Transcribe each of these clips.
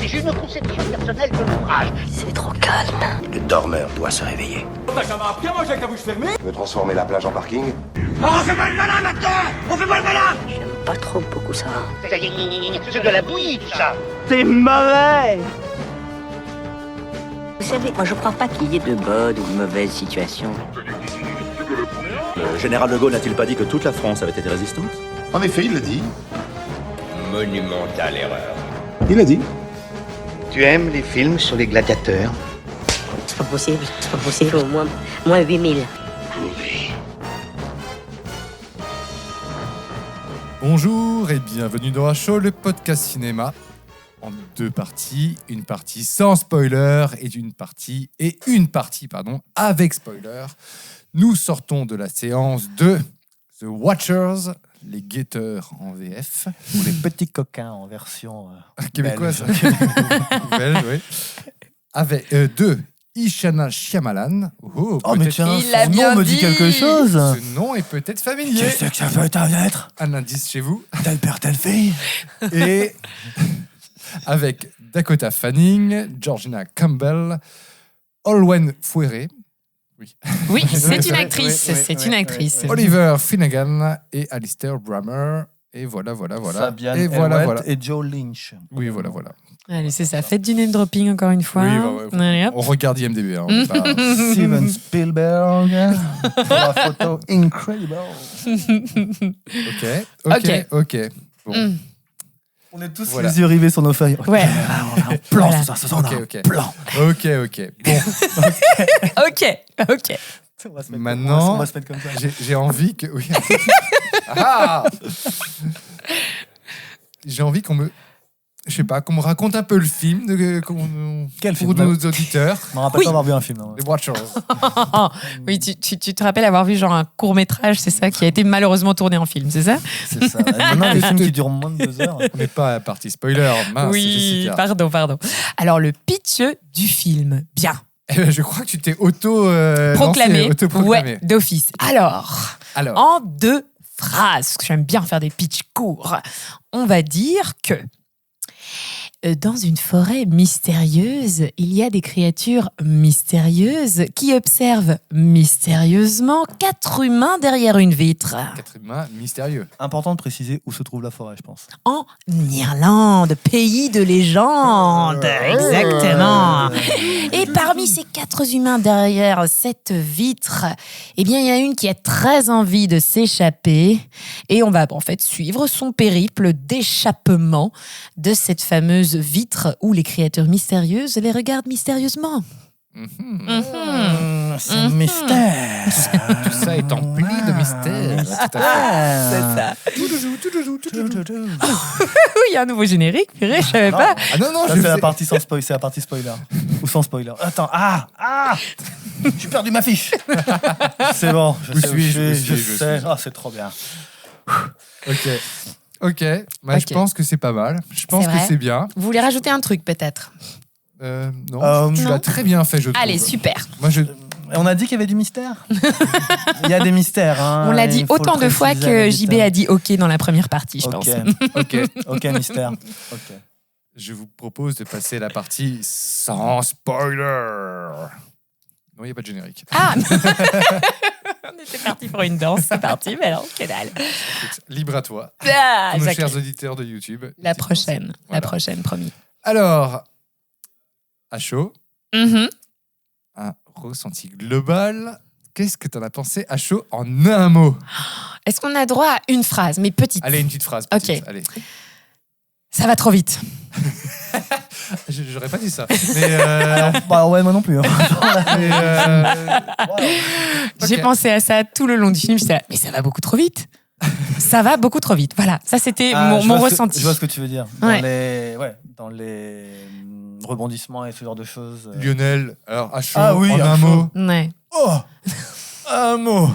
J'ai une conception personnelle de l'ouvrage. C'est trop calme. Le dormeur doit se réveiller. T'as jamais appris à manger avec la bouche fermée? Tu veux transformer la plage en parking? Oh, fais-moi le malin maintenant! On fait-moi le malin! J'aime pas trop beaucoup ça. C'est de la bouillie, tout ça. C'est mauvais. Vous savez, moi je crois pas qu'il y ait de bonnes ou de mauvaises situations. Le général de Gaulle n'a-t-il pas dit que toute la France avait été résistante? En effet, il le dit. Monumentale erreur. Il a dit. Tu aimes les films sur les gladiateurs? C'est pas possible, au moins 8000. Bonjour et bienvenue dans Show, le podcast cinéma. En deux parties, une partie sans spoiler et une partie avec spoiler. Nous sortons de la séance de The Watchers, les guetteurs en VF. Ou les petits coquins en version Québécoise. belge. Belge, oui. Avec de Ishana Shyamalan. Oh, mais peut-être tiens, Il l'a son bien nom me dit dit. quelque chose. ce nom est peut-être familier. Qu'est-ce que ça peut être? Un indice chez vous. Tel père, telle fille. Et avec Dakota Fanning, Georgina Campbell, Olwen Fouéré, Oui, c'est une Oui, actrice. oui, C'est oui, une oui, actrice. oui. Oliver Finnegan et Alistair Brammer. Et voilà. Fabian Et voilà. et Joe Lynch. Oui, voilà. Allez, c'est ça. Faites du name dropping encore une fois. Oui, Allez, hop. on regarde IMDb. Hein, on est pas- Steven Spielberg. Pour la photo incredible. Ok. Bon. On est tous Voilà. les yeux rivés sur nos feuilles. Ouais. On a un plan, Voilà. ça sent un Ok. plan. Ok. Bon, Ok. On va se mettre Maintenant- on va se mettre comme ça. j'ai envie que... Oui. Ah j'ai envie qu'on me... Je sais pas, qu'on me raconte un peu le film Quel pour film nos auditeurs. Je me rappelle pas avoir vu un film. hein. Les Watchers. Oui, tu te rappelles avoir vu genre un court-métrage, c'est ça, qui a été malheureusement tourné en film, c'est ça? C'est ça. Et maintenant, les films qui durent moins de 2 heures. On n'est pas à partie spoiler. Mince, Oui, Jessica. pardon. Alors, le pitch du film. Bien. Eh ben, je crois que tu t'es Proclamé. autoproclamé. Ouais, d'office. Alors, en 2 phrases, parce que j'aime bien faire des pitchs courts, on va dire que dans une forêt mystérieuse, il y a des créatures mystérieuses qui observent mystérieusement 4 humains derrière une vitre. 4 humains mystérieux. Important de préciser où se trouve la forêt, je pense. En Irlande, pays de légende. Exactement. Et parmi ces 4 humains derrière cette vitre, eh bien, il y a une qui a très envie de s'échapper. Et on va en fait suivre son périple d'échappement de cette fameuse vitre où les créatures mystérieuses les regardent mystérieusement. C'est un mystère. Tout ça est empli de mystère. Tout à fait. C'est ça. Oui, il y a un nouveau générique, purée, je savais pas. Ah non, Ça, je c'est la sais. partie sans spoil, c'est la partie spoiler. Ou sans spoiler. Attends, j'ai perdu ma fiche. C'est bon, je sais. Ah, c'est trop bien. Ok. Bah, je Ok. pense que c'est pas mal. Je pense C'est que vrai c'est bien. Vous voulez rajouter un truc peut-être? Non, tu non. l'as très bien fait, je trouve. Allez, super. Moi, On a dit qu'il y avait du mystère. Il y a des mystères. Hein, On l'a dit il faut autant le de fois préciser que avec JB des a dit OK dans la première partie, je pense. Ok, mystère. Ok. je vous propose de passer à la partie sans spoiler. Non, il n'y a pas de générique. Ah On était parti pour une danse, c'est parti, mais non, que dalle. Écoute, libre à toi. Ah, Pour nos exact. chers auditeurs de YouTube. La Petite prochaine, pensée. la Voilà. prochaine, promis. Alors, à chaud, Mhm. un ressenti global. Qu'est-ce que tu en as pensé à chaud en un mot? Est-ce qu'on a droit à une phrase, mais petite? Allez, une petite phrase. Ok. Petite. Allez. Ça va trop vite. J'aurais pas dit ça. Mais, Bah ouais, moi non plus. Hein. Ok. J'ai pensé à ça tout le long du film. J'étais là, mais ça va beaucoup trop vite. Ça va beaucoup trop vite. Voilà, ça c'était Ah, je mon vois ressenti. Je vois ce que tu veux dire. Ouais. Dans les rebondissements et ce genre de choses. Lionel, alors à chaud, Ah oui, en à un chaud. mot. Ouais. Oh, un mot.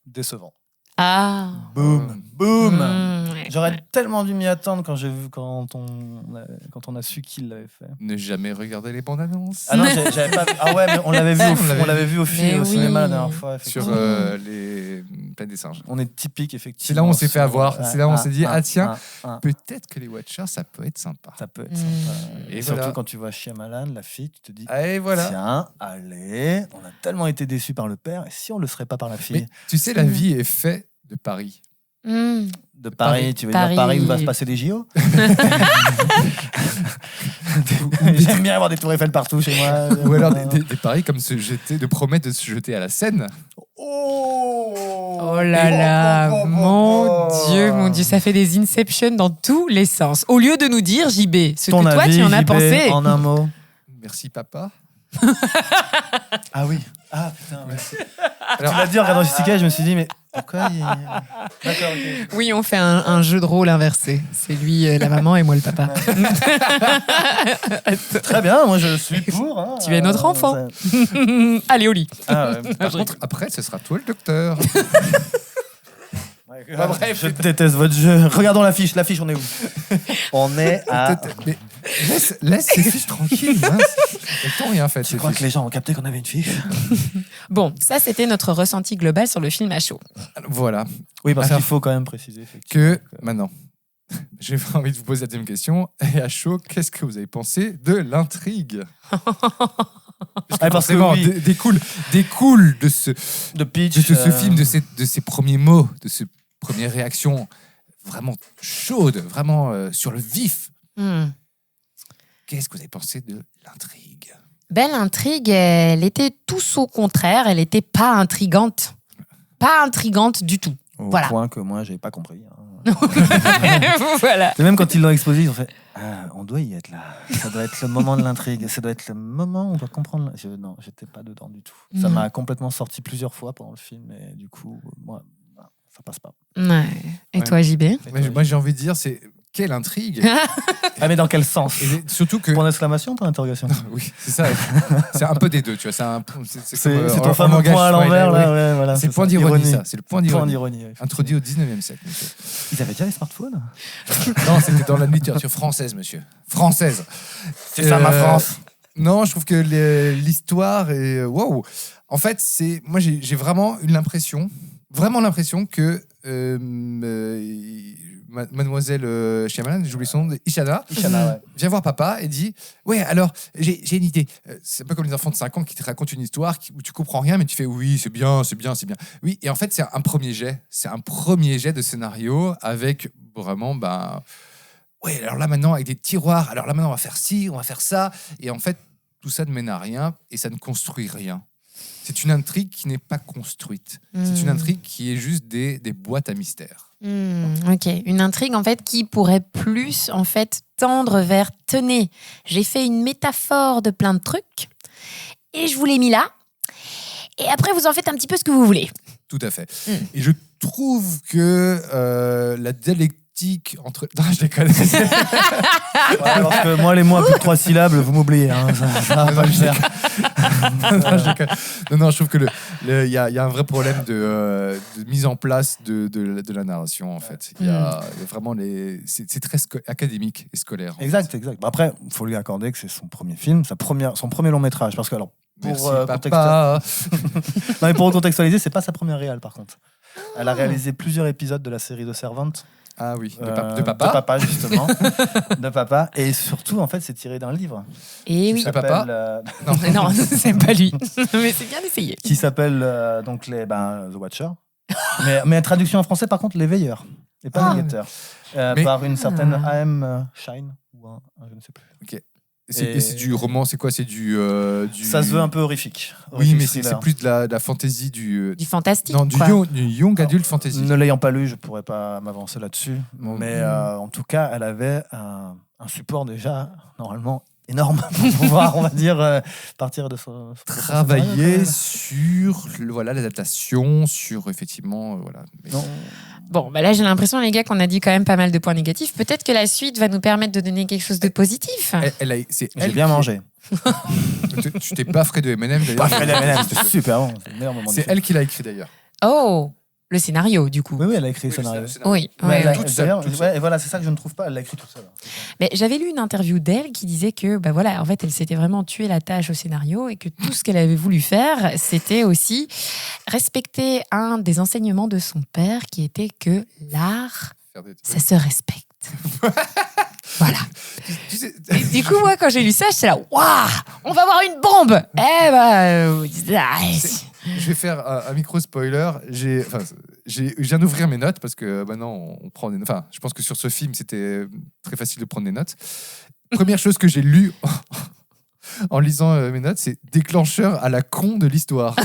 Décevant. Ah. Boum. Boum. Ouais. J'aurais tellement dû m'y attendre quand on a su qu'il l'avait fait. Ne jamais regarder les bandes annonces. Ah non, j'avais pas vu. Ah ouais, mais on l'avait vu au Mais oui. cinéma la dernière fois. Sur effectivement. les Plaines des singes. On est typique, effectivement. C'est là où on s'est fait avoir. C'est là où on s'est dit, tiens, ah. peut-être que les Watchers, ça peut être sympa. Ça peut être sympa. Et Et surtout voilà. quand tu vois Shyamalan, la fille, tu te dis, Et voilà. tiens, allez, on a tellement été déçus par le père, et si on le serait pas par la fille Mais tu sais, la vie est faite de paris. Mm. de Paris, tu veux Paris. dire Paris où va se passer les JO J'aime bien avoir des tours Eiffel partout chez moi. Ou alors des paris comme de promettre de se jeter à la Seine. Oh là là, mon Dieu, ça fait des Inception dans tous les sens. Au lieu de nous dire, JB, ce Ton que toi avis, tu en as JB, pensé. en un mot. Merci papa. Ah oui. Ah putain. Ouais. Alors- Tu l'as dit en regardant Jessica, je me suis dit mais pourquoi il... D'accord, ok. Oui, on fait un jeu de rôle inversé. C'est lui la maman et moi le papa. Très bien, moi je suis pour. Hein. Tu es notre enfant. Allez au lit. Ah ouais. Par contre, après, ce sera toi le docteur. Bah, bref, je déteste votre jeu. Regardons l'affiche, on est où? On est à... Mais laisse ces fiches tranquilles. Hein. Elles t'ont rien fait. Je ces crois fiches. que les gens ont capté qu'on avait une fiche. Bon, ça c'était notre ressenti global sur le film à chaud. Voilà. Oui, parce Alors, qu'il faut quand même préciser. Effectivement. Que maintenant, j'ai envie de vous poser la deuxième question. Et à chaud, qu'est-ce que vous avez pensé de l'intrigue? Ah, parce que Forcément, oui. découle de ce pitch. de ce film, de ces premiers mots, de ces premières réactions vraiment chaudes, vraiment sur le vif. Hmm. Qu'est-ce que vous avez pensé de l'intrigue? Belle intrigue, elle était tout au contraire, elle n'était pas intrigante. Pas intrigante du tout. Au Voilà. point que moi, j'avais pas compris. Hein. Voilà. Et même quand ils l'ont exposé, ils ont fait on doit y être là. Ça doit être le moment de l'intrigue. Ça doit être le moment où on doit comprendre. Non, j'étais pas dedans du tout. Ça m'a complètement sorti plusieurs fois pendant le film. Et du coup, moi, ça passe pas. Ouais. Et toi, JB? Moi, j'ai envie de dire, c'est quelle intrigue. Ah, mais dans quel sens? Et surtout que. Point d'exclamation, point d'interrogation? Oui, c'est ça. C'est un peu des deux, tu vois. C'est ton fameux point à l'envers, là. Ouais, voilà, C'est le ça. point d'ironie, Ironie. ça. C'est le point d'ironie. d'ironie. Introduit au 19e siècle, monsieur. Ils avaient déjà les smartphones? Non, c'était dans la littérature française, monsieur. Française. C'est ça, ma France. Non, je trouve que l'histoire est... Wow. En fait, moi, j'ai vraiment eu l'impression que mademoiselle Shyamalan, j'oublie son nom, Ishana, ouais. vient voir papa et dit « Ouais, alors, j'ai une idée. C'est un peu comme les enfants de 5 ans qui te racontent une histoire où tu comprends rien, mais tu fais « Oui, c'est bien. » Oui, et en fait, c'est un premier jet. C'est un premier jet de scénario avec vraiment... Ouais, alors là maintenant, avec des tiroirs, alors là maintenant, on va faire ci, on va faire ça. Et en fait, tout ça ne mène à rien et ça ne construit rien. C'est une intrigue qui n'est pas construite. C'est une intrigue qui est juste des boîtes à mystères. Ok, une intrigue en fait qui pourrait plus en fait tendre vers tenez, j'ai fait une métaphore de plein de trucs et je vous l'ai mis là. Et après vous en faites un petit peu ce que vous voulez. Tout à fait. Et je trouve que la dialectique entre... Non, je déconne. Ouais, parce que moi, les mots à plus de 3 syllabes, vous m'oubliez. Hein, ça va pas le faire. Non, je déconne. Non, je trouve que il y a un vrai problème de mise en place de la narration, en fait. Il y a vraiment c'est très académique et scolaire. Exact. Bah, après, il faut lui accorder que c'est son premier film, son premier long métrage. Parce que, alors, Merci, papa. Non, mais pour recontextualiser, c'est pas sa première réal, par contre. Elle a réalisé plusieurs épisodes de la série de Servant. Ah oui, de papa. De papa, justement. De papa. Et surtout, en fait, c'est tiré d'un livre. Et qui oui. s'appelle, papa Non, c'est pas lui. Mais c'est bien essayé. qui s'appelle donc The Watcher. mais traduction en français, par contre, Les Veilleurs. Et pas Les Guetteurs. Par une certaine A.M. Shine. Ou je ne sais plus. Ok. Et c'est du roman, c'est quoi? C'est du... Ça se veut un peu horrifique. Oui, mais c'est plus de la fantaisie du... Du fantastique. Non, du young adult fantasy. Ne l'ayant pas lu, je pourrais pas m'avancer là-dessus. Mais en tout cas, elle avait un support déjà, normalement, énorme pour pouvoir, on va dire, partir de son travailler sur l'adaptation, sur effectivement... voilà. Mais... Non. Bon, là j'ai l'impression les gars qu'on a dit quand même pas mal de points négatifs. Peut-être que la suite va nous permettre de donner quelque chose de positif. J'ai bien mangé. Tu t'es baffré de M&M d'ailleurs. Baffré de M&M, c'était super bon. C'est le meilleur moment. C'est elle qui l'a écrit d'ailleurs. Oh, le scénario, du coup. Oui, elle a écrit le scénario. Oui, Ouais, ouais, elle a- ouais. Toute seule, d'ailleurs, toute ouais, et voilà, c'est ça que je ne trouve pas. Elle l'a écrit toute seule. Mais j'avais lu une interview d'elle qui disait que, bah voilà, en fait, elle s'était vraiment tué la tâche au scénario et que tout ce qu'elle avait voulu faire, c'était aussi respecter un des enseignements de son père, qui était que l'art, Faire des- ça se respecte. Voilà. Tu sais- Et du coup, moi, quand j'ai lu ça, j'étais là, waouh, on va avoir une bombe. Eh ben, Je vais faire un micro-spoiler. Je viens d'ouvrir mes notes parce que maintenant, on prend des... Enfin, je pense que sur ce film, c'était très facile de prendre des notes. Première chose que j'ai lue en lisant mes notes, c'est déclencheur à la con de l'histoire.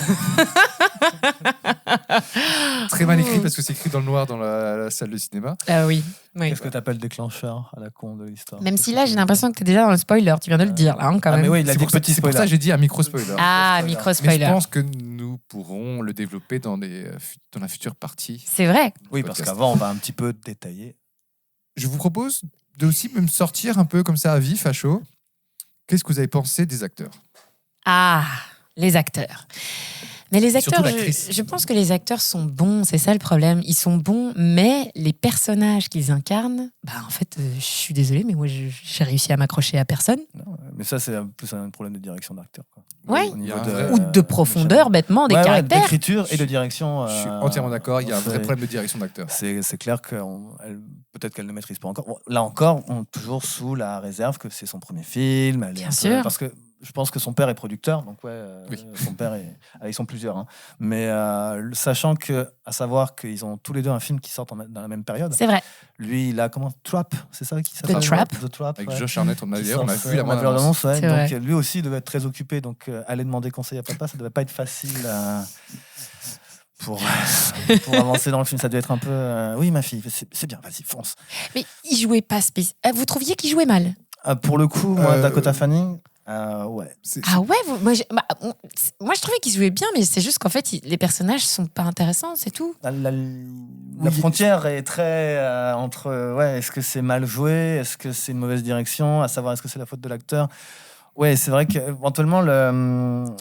Très mal écrit parce que c'est écrit dans le noir dans la salle de cinéma. Ah oui. Oui. Qu'est-ce que t'appelles déclencheur à la con de l'histoire? Même si là, j'ai l'impression que t'es déjà dans le spoiler. Tu viens de le dire, là, hein, quand Ah, même. mais oui, il a C'est dit pour, ça, petit c'est pour ça spoiler. que j'ai dit un micro-spoiler. Ah, Mais je micro-spoiler. pense que nous pourrons le développer dans la future partie. C'est vrai. Oui, parce podcast. qu'avant, on va un petit peu détailler. Je vous propose de aussi me sortir un peu comme ça à vif, à chaud. Qu'est-ce que vous avez pensé des acteurs? Ah, les acteurs. Mais les Surtout acteurs, l'actrice. je pense que les acteurs sont bons, c'est ça le problème. Ils sont bons, mais les personnages qu'ils incarnent, bah en fait, je suis désolée, mais moi, j'ai réussi à m'accrocher à personne. Non, mais ça, c'est plus un problème de direction d'acteur. quoi. Ouais. Au Il y a niveau un vrai- Ou de profondeur, bêtement, des Ouais, ouais, caractères. d'écriture et de direction. Je suis entièrement d'accord, il y a un vrai c'est- problème de direction d'acteur. C'est clair que peut-être qu'elle ne maîtrise pas encore. Bon, là encore, toujours sous la réserve que c'est son premier film. Elle est Bien un peu- sûr. Parce que je pense que son père est producteur, donc Oui. son père est. Ils sont plusieurs, hein. Mais sachant que, à savoir qu'ils ont tous les deux un film qui sort dans la même période. C'est vrai. Lui, il a comment Trap, c'est ça qui s'appelle Trap. The Trap. Avec ouais. Josh Arnett, on a Qui vu sort, la on a vu la bande-annonce. bande-annonce, ouais. C'est Donc vrai. lui aussi devait être très occupé, donc aller demander conseil à papa, ça devait pas être facile pour avancer dans le film. Ça devait être un peu oui ma fille, c'est bien, vas-y fonce. Mais il jouait pas spécial. Vous trouviez qu'il jouait mal? Pour le coup, moi, Euh, Dakota Fanning, ouais. Ah ouais, moi, je trouvais qu'il jouait bien, mais c'est juste qu'en fait, les personnages sont pas intéressants, c'est tout. La frontière est très entre est-ce que c'est mal joué, est-ce que c'est une mauvaise direction, à savoir est-ce que c'est la faute de l'acteur. Ouais, c'est vrai qu'éventuellement,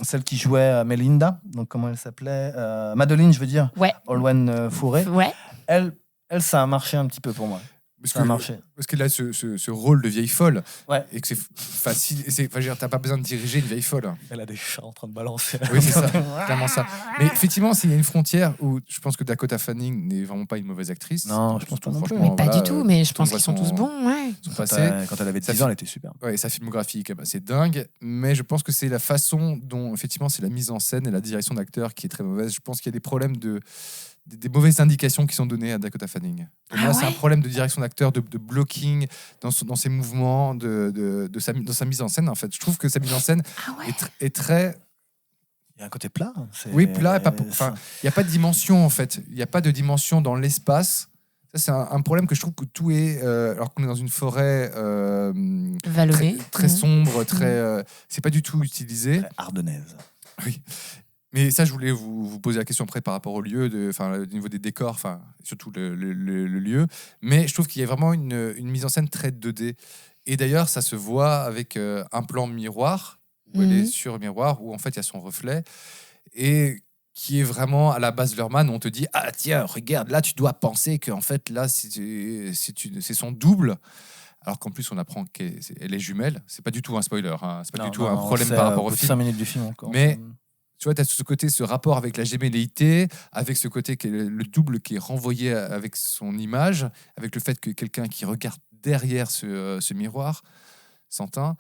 celle qui jouait Melinda, donc comment elle s'appelait, Madeleine, je veux dire, Ouais. Olwen Fourré, Ouais. elle, ça a marché un petit peu pour moi. Parce Ça a marché. Parce qu'elle a ce rôle de vieille folle. Ouais. Et que c'est facile. Enfin, je veux dire, t'as pas besoin de diriger une vieille folle. Elle a des chats en train de balancer. Oui, c'est ça. Clairement ça. Mais effectivement, s'il y a une frontière où je pense que Dakota Fanning n'est vraiment pas une mauvaise actrice. Non, je pense pas non plus. Franchement, Mais pas voilà, du tout, mais je quand on pense voit qu'ils sont tous bons, ouais. son Quand passé. elle avait Ça 10 ans, elle était super. Ouais, sa filmographie, quand même, c'est dingue. Mais je pense que c'est la façon dont, effectivement, c'est la mise en scène et la direction d'acteur qui est très mauvaise. Je pense qu'il y a des problèmes des mauvaises indications qui sont données à Dakota Fanning. Pour Ah moi, c'est un ouais problème de direction d'acteur, de blocking dans ses mouvements, dans sa mise en scène. En fait, je trouve que sa mise en scène Ah ouais. est très. Il y a un côté plat. Oui, plat. Enfin, il n'y a pas de dimension en fait. Il n'y a pas de dimension dans l'espace. Ça, c'est un problème que je trouve que tout est. Alors qu'on est dans une forêt Vallonnée. très sombre, très. C'est pas du tout utilisé. ardennaise. Oui. Mais ça, je voulais vous poser la question après par rapport au lieu, au niveau des décors, enfin, surtout le lieu. Mais je trouve qu'il y a vraiment une mise en scène très 2D. Et d'ailleurs, ça se voit avec un plan miroir, où elle est sur le miroir, où en fait, il y a son reflet. Et qui est vraiment à la Baz Luhrmann, où on te dit « Ah tiens, regarde, là, tu dois penser qu'en fait, là, c'est son double. » Alors qu'en plus, on apprend qu'elle est jumelle. C'est pas du tout un spoiler, hein. C'est pas du tout un problème par rapport au film. 5 minutes du film encore. Mais tu vois, tu as ce côté, ce rapport avec la gémelléité, avec ce côté qui est le double qui est renvoyé avec son image, avec le fait que quelqu'un qui regarde derrière ce miroir s'entend.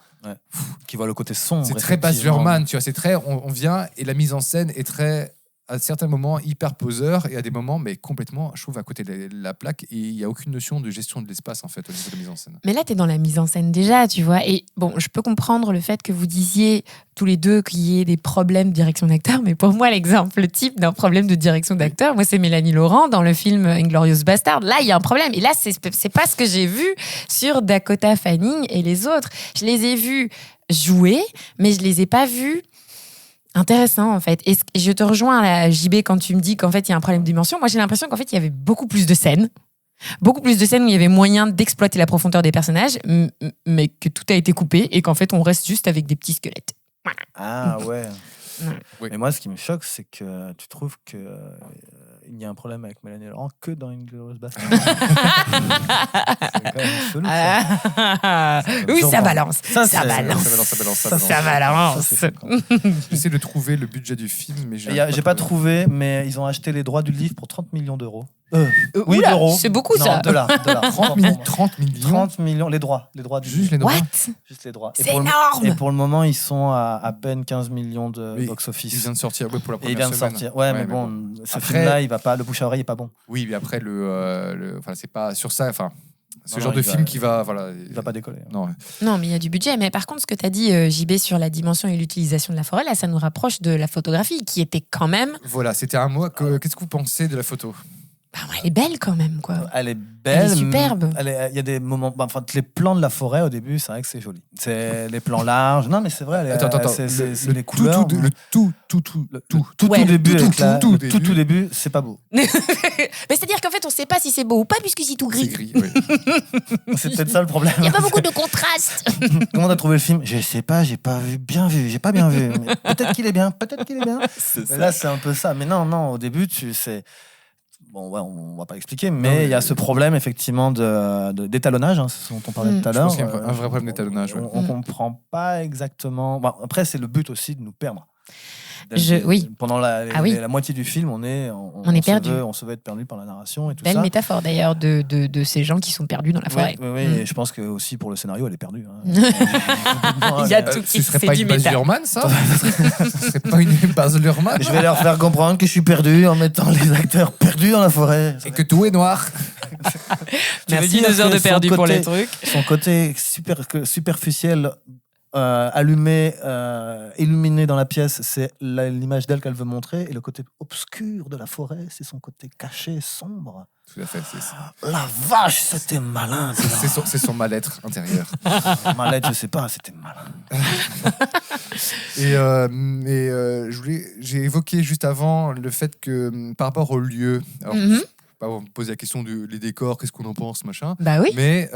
qui voit le côté sombre. C'est très Baz effectivement. Luhrmann, tu vois, c'est très, on vient et la mise en scène est très, à certains moments, hyper poseur et à des moments, mais complètement, je trouve, à côté de la plaque. Et il n'y a aucune notion de gestion de l'espace, en fait, au niveau de la mise en scène. Mais là, tu es dans la mise en scène déjà, tu vois. Et bon, je peux comprendre le fait que vous disiez tous les deux qu'il y ait des problèmes de direction d'acteur, mais pour moi, l'exemple type d'un problème de direction d'acteur, moi, c'est Mélanie Laurent dans le film Inglourious Bastard. Là, il y a un problème. Et là, c'est pas ce que j'ai vu sur Dakota Fanning et les autres. Je les ai vus jouer, mais je les ai pas vus intéressants, en fait. Et je te rejoins à la JB quand tu me dis qu'en fait, il y a un problème de dimension. Moi, j'ai l'impression qu'en fait, il y avait beaucoup plus de scènes. Beaucoup plus de scènes où il y avait moyen d'exploiter la profondeur des personnages, mais que tout a été coupé et qu'en fait, on reste juste avec des petits squelettes. Ah ouais. Ouais. Oui. Mais moi, ce qui me choque, c'est que tu trouves que il y a un problème avec Mélanie Laurent que dans Inglourious Basterds. C'est quand même chelou, ça. Oui, ça Sûrement. balance. Ça c'est- balance. Ça balance. Ça, c'est fou. J'essaie de trouver le budget du film, mais J'ai pas trouvé, mais ils ont acheté les droits du livre pour 30 millions d'euros. Oui, Oula, d'euros. c'est beaucoup, Non, ça. dollars. 30 millions. 30 millions, les droits du Juste livre. les droits. What? Juste les droits. C'est pour énorme. Et pour le moment, ils sont à peine 15 millions de Oui, box-office. Il vient de sortir pour la Et première il vient de semaine. sortir. Ouais, mais bon, ce Après- film-là, il va pas. Le bouche à oreille est pas bon. Oui, mais après, enfin, c'est pas sur ça. Enfin, ce Non, genre non, de il va- film qui va. Voilà, Il va pas décoller. Non, Non, mais il y a du budget. Mais par contre, ce que tu as dit, JB, sur la dimension et l'utilisation de la forêt, là, ça nous rapproche de la photographie, qui était quand même... voilà, c'était un mot. Qu'est-ce que vous pensez de la photo? Bah, elle est belle quand même, quoi. Elle est belle. Elle est superbe. Il y a des moments. Enfin, les plans de la forêt au début, c'est vrai que c'est joli. C'est les plans larges. Non, mais c'est vrai. Attends. C'est Le les couleurs. le tout Ouais, début, tout, avec tout, la- tout le début. tout début, c'est pas beau. Mais c'est-à-dire qu'en fait, on sait pas si c'est beau ou pas, puisque c'est tout C'est gris. gris. Oui. C'est peut-être ça le problème. Il n'y a pas beaucoup de contraste. Comment on a trouvé le film? Je sais pas, j'ai pas bien vu, j'ai pas bien vu. Mais peut-être qu'il est bien, peut-être qu'il est bien. Mais là, c'est un peu ça. Mais non, au début, c'est. Bon, ouais, on va pas expliquer, mais il y a ce problème effectivement d'étalonnage, hein, c'est ce dont on parlait tout à Je l'heure. pense qu'il y a un vrai problème d'étalonnage, ouais. On comprend pas exactement. Bon, après, c'est le but aussi de nous perdre. Oui. Pendant la oui. moitié du film, on est est perdu. On se veut être perdu par la narration et tout Belle ça. métaphore d'ailleurs de ces gens qui sont perdus dans la forêt. Oui, Mm. et je pense que aussi pour le scénario, elle est perdue. hein. Il y a tout Ce qui serait c'est pas du une Baz méta. Luhrmann, ça? Ce serait pas une Baz Luhrmann? Je vais leur faire comprendre que je suis perdu en mettant les acteurs perdus dans la forêt. Et que tout est noir. Tu veux Merci dire 2 heures que de perdu son pour côté- les trucs. Son côté superficiel, allumé, illuminé dans la pièce, c'est l'image d'elle qu'elle veut montrer. Et le côté obscur de la forêt, c'est son côté caché, sombre. Tout à fait. La vache, c'était malin. C'est son mal-être intérieur. Malade, je sais pas, c'était malin. J'ai évoqué juste avant le fait que par rapport au lieu, alors, Mhm. pas vous me poser la question des décors, qu'est-ce qu'on en pense, machin. Bah oui. Mais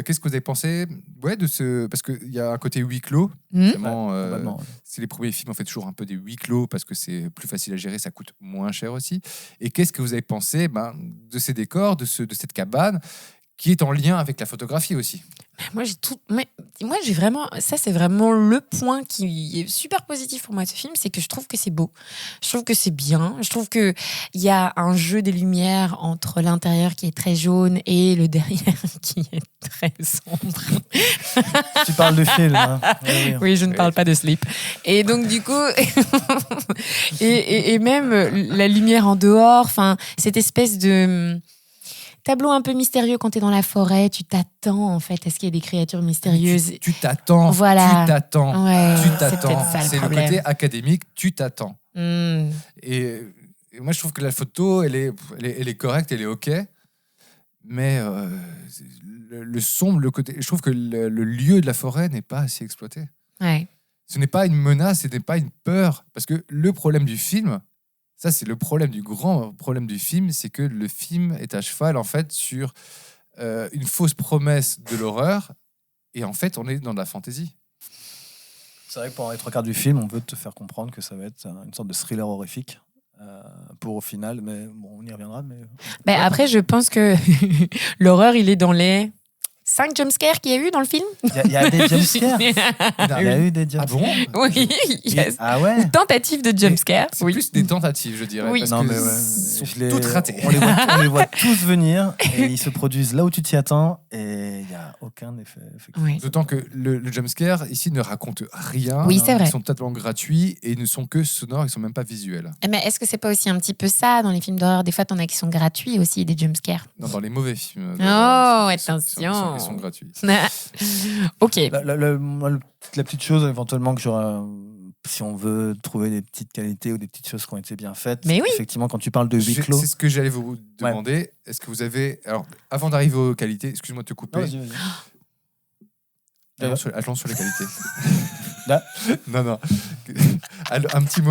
qu'est-ce que vous avez pensé, de ce, parce qu'il y a un côté huis clos. Mhm. Vraiment, Complètement. c'est les premiers films, on fait toujours un peu des huis clos parce que c'est plus facile à gérer, ça coûte moins cher aussi. Et qu'est-ce que vous avez pensé de ces décors, de cette cabane, qui est en lien avec la photographie aussi? Moi, j'ai vraiment. Ça, c'est vraiment le point qui est super positif pour moi de ce film, c'est que je trouve que c'est beau. Je trouve que c'est bien. Je trouve qu'il y a un jeu des lumières entre l'intérieur qui est très jaune et le derrière qui est très sombre. Tu parles du film. Hein. Oui, je ne parle pas de Sleep. Et donc, du coup, et même la lumière en dehors, enfin, cette espèce de tableau un peu mystérieux quand tu es dans la forêt, tu t'attends en fait à ce qu'il y ait des créatures mystérieuses. Tu t'attends. Voilà. Tu t'attends. Ouais, Tu c'est t'attends. peut-être ça le C'est le problème. côté académique, tu t'attends. Hmm. Et moi, je trouve que la photo, elle est correcte, elle est OK. Mais le sombre, le côté. Je trouve que le lieu de la forêt n'est pas assez exploité. Ouais. Ce n'est pas une menace, ce n'est pas une peur. Parce que le problème du film, ça, c'est le problème du grand problème du film, c'est que le film est à cheval, en fait, sur une fausse promesse de l'horreur. Et en fait, on est dans de la fantaisie. C'est vrai que pendant les 3 quarts du film, on veut te faire comprendre que ça va être une sorte de thriller horrifique. Pour au final, mais bon, on y reviendra. Mais... Ben, après, je pense que l'horreur, il est dans les 5 jumpscares qu'il y a eu dans le film. Il y a des jumpscares. Il y a eu des Ah jumpscares. bon? Oui, yes. Ah ouais. Tentative de jumpscare. C'est Oui. plus des tentatives, je dirais. Oui. Parce Non, que mais ouais, sont je les- toutes ratées. on les voit tous venir et ils se produisent là où tu t'y attends et il n'y a aucun effet. effectivement. Oui. D'autant que le jumpscare, ici, ne raconte rien. Oui, c'est vrai. Ils sont totalement gratuits et ne sont que sonores, ils ne sont même pas visuels. Mais est-ce que c'est pas aussi un petit peu ça dans les films d'horreur? Des fois, t'en as qui sont gratuits aussi, des jumpscares. Non, dans les mauvais films. Oh, ils sont- attention. Ils sont gratuits. Ok. La petite chose éventuellement que j'aurais, si on veut trouver des petites qualités ou des petites choses qui ont été bien faites, Mais oui. effectivement quand tu parles de huis clos. C'est ce que j'allais vous demander. Est-ce que vous avez... Alors, avant d'arriver aux qualités, excuse-moi de te couper. Non, vas-y, vas-y. Allons sur les qualités. Là. Non. Un petit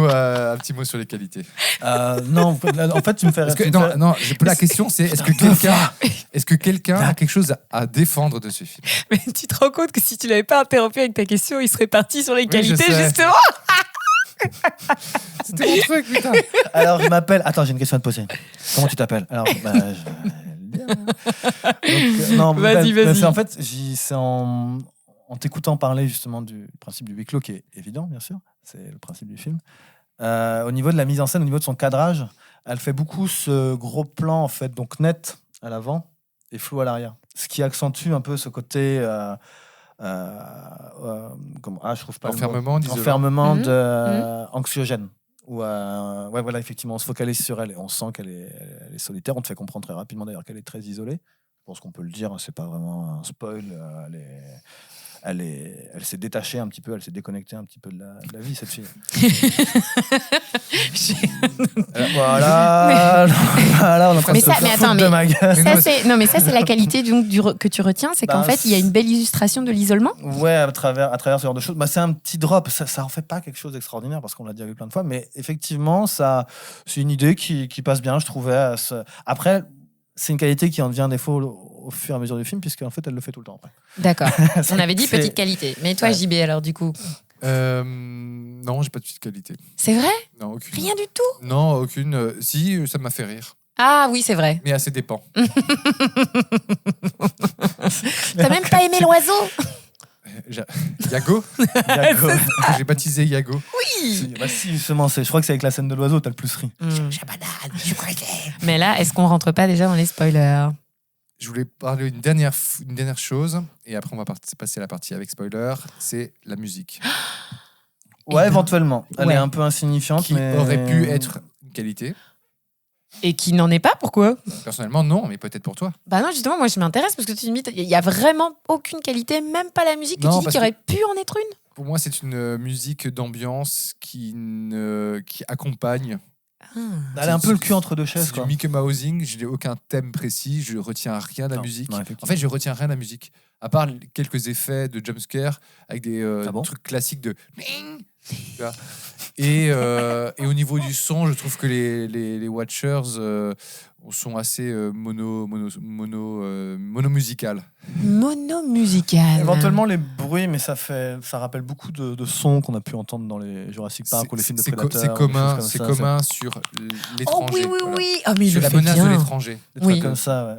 mot sur les qualités. Non, en fait tu me fais. Parce que, tu me fais- non, la question c'est est-ce que quelqu'un a quelque chose à défendre de ce film? Mais tu te rends compte que si tu l'avais pas interrompu avec ta question, il serait parti sur les je qualités, sais. justement. C'était mon truc, putain. Alors, je m'appelle. Attends, j'ai une question à te poser. Comment tu t'appelles? Alors, non, Vas-y. mais c'est en fait, c'est en t'écoutant parler justement du principe du huis clos qui est évident, bien sûr. C'est le principe du film. Au niveau de la mise en scène, au niveau de son cadrage, elle fait beaucoup ce gros plan en fait, donc net à l'avant et flou à l'arrière, ce qui accentue un peu ce côté. Je trouve pas Enfermement, d'isolement. enfermement anxiogène. Où, ouais, voilà, effectivement, on se focalise sur elle et on sent qu'elle est solitaire. On te fait comprendre très rapidement d'ailleurs qu'elle est très isolée. Je pense qu'on peut le dire, c'est pas vraiment un spoil. Elle s'est détachée un petit peu, elle s'est déconnectée un petit peu de la vie, cette fille. Voilà, on est en train de se faire foutre de ma gueule. Mais ça, c'est la qualité que tu retiens, c'est qu'en fait, il y a une belle illustration de l'isolement. Ouais, à travers ce genre de choses. C'est un petit drop, ça en fait pas quelque chose d'extraordinaire parce qu'on l'a déjà vu plein de fois, mais effectivement, c'est une idée qui passe bien, je trouvais. Après, c'est une qualité qui en devient défaut au fur et à mesure du film, puisqu'en fait, elle le fait tout le temps après. D'accord. On avait dit petite qualité. Mais toi, JB, alors, du coup Non, j'ai pas de petite qualité. C'est vrai? Non, aucune. Rien du tout? Non, aucune. Si, ça m'a fait rire. Ah oui, c'est vrai. Mais à ses dépens. T'as même pas aimé l'oiseau? Yago. Que j'ai baptisé Yago. Oui. Si, justement, je crois que c'est avec la scène de l'oiseau, t'as le plus ri. Mais là, est-ce qu'on rentre pas déjà dans les spoilers? Je voulais parler une dernière chose, et après on va passer à la partie avec spoiler, c'est la musique. Ouais, éventuellement. Elle ouais. est un peu insignifiante, Qui mais... aurait pu être une qualité. Et qui n'en est pas, pourquoi? Personnellement, non, mais peut-être pour toi. Bah non, justement, moi je m'intéresse parce que tu me dis, il y a vraiment aucune qualité, même pas la musique, que Non, tu dis qu'il aurait pu en être une. Pour moi, c'est une musique d'ambiance qui accompagne. Elle a un peu le cul entre deux chaises, C'est quoi. du Mickey Mousing, je n'ai aucun thème précis, je retiens rien de la musique. Non, En fait, je retiens rien de la musique, à part quelques effets de jumpscare avec des trucs classiques de... Tu vois. Et au niveau du son, je trouve que les Watchers sont assez monomusicales. Monomusicales. Éventuellement les bruits, mais ça rappelle beaucoup de sons qu'on a pu entendre dans les Jurassic Park ou les films de Predator. C'est commun sur l'étranger. Oh oui. Voilà. Ah, mais il Sur le la fait menace bien. de l'étranger. Des trucs comme ça,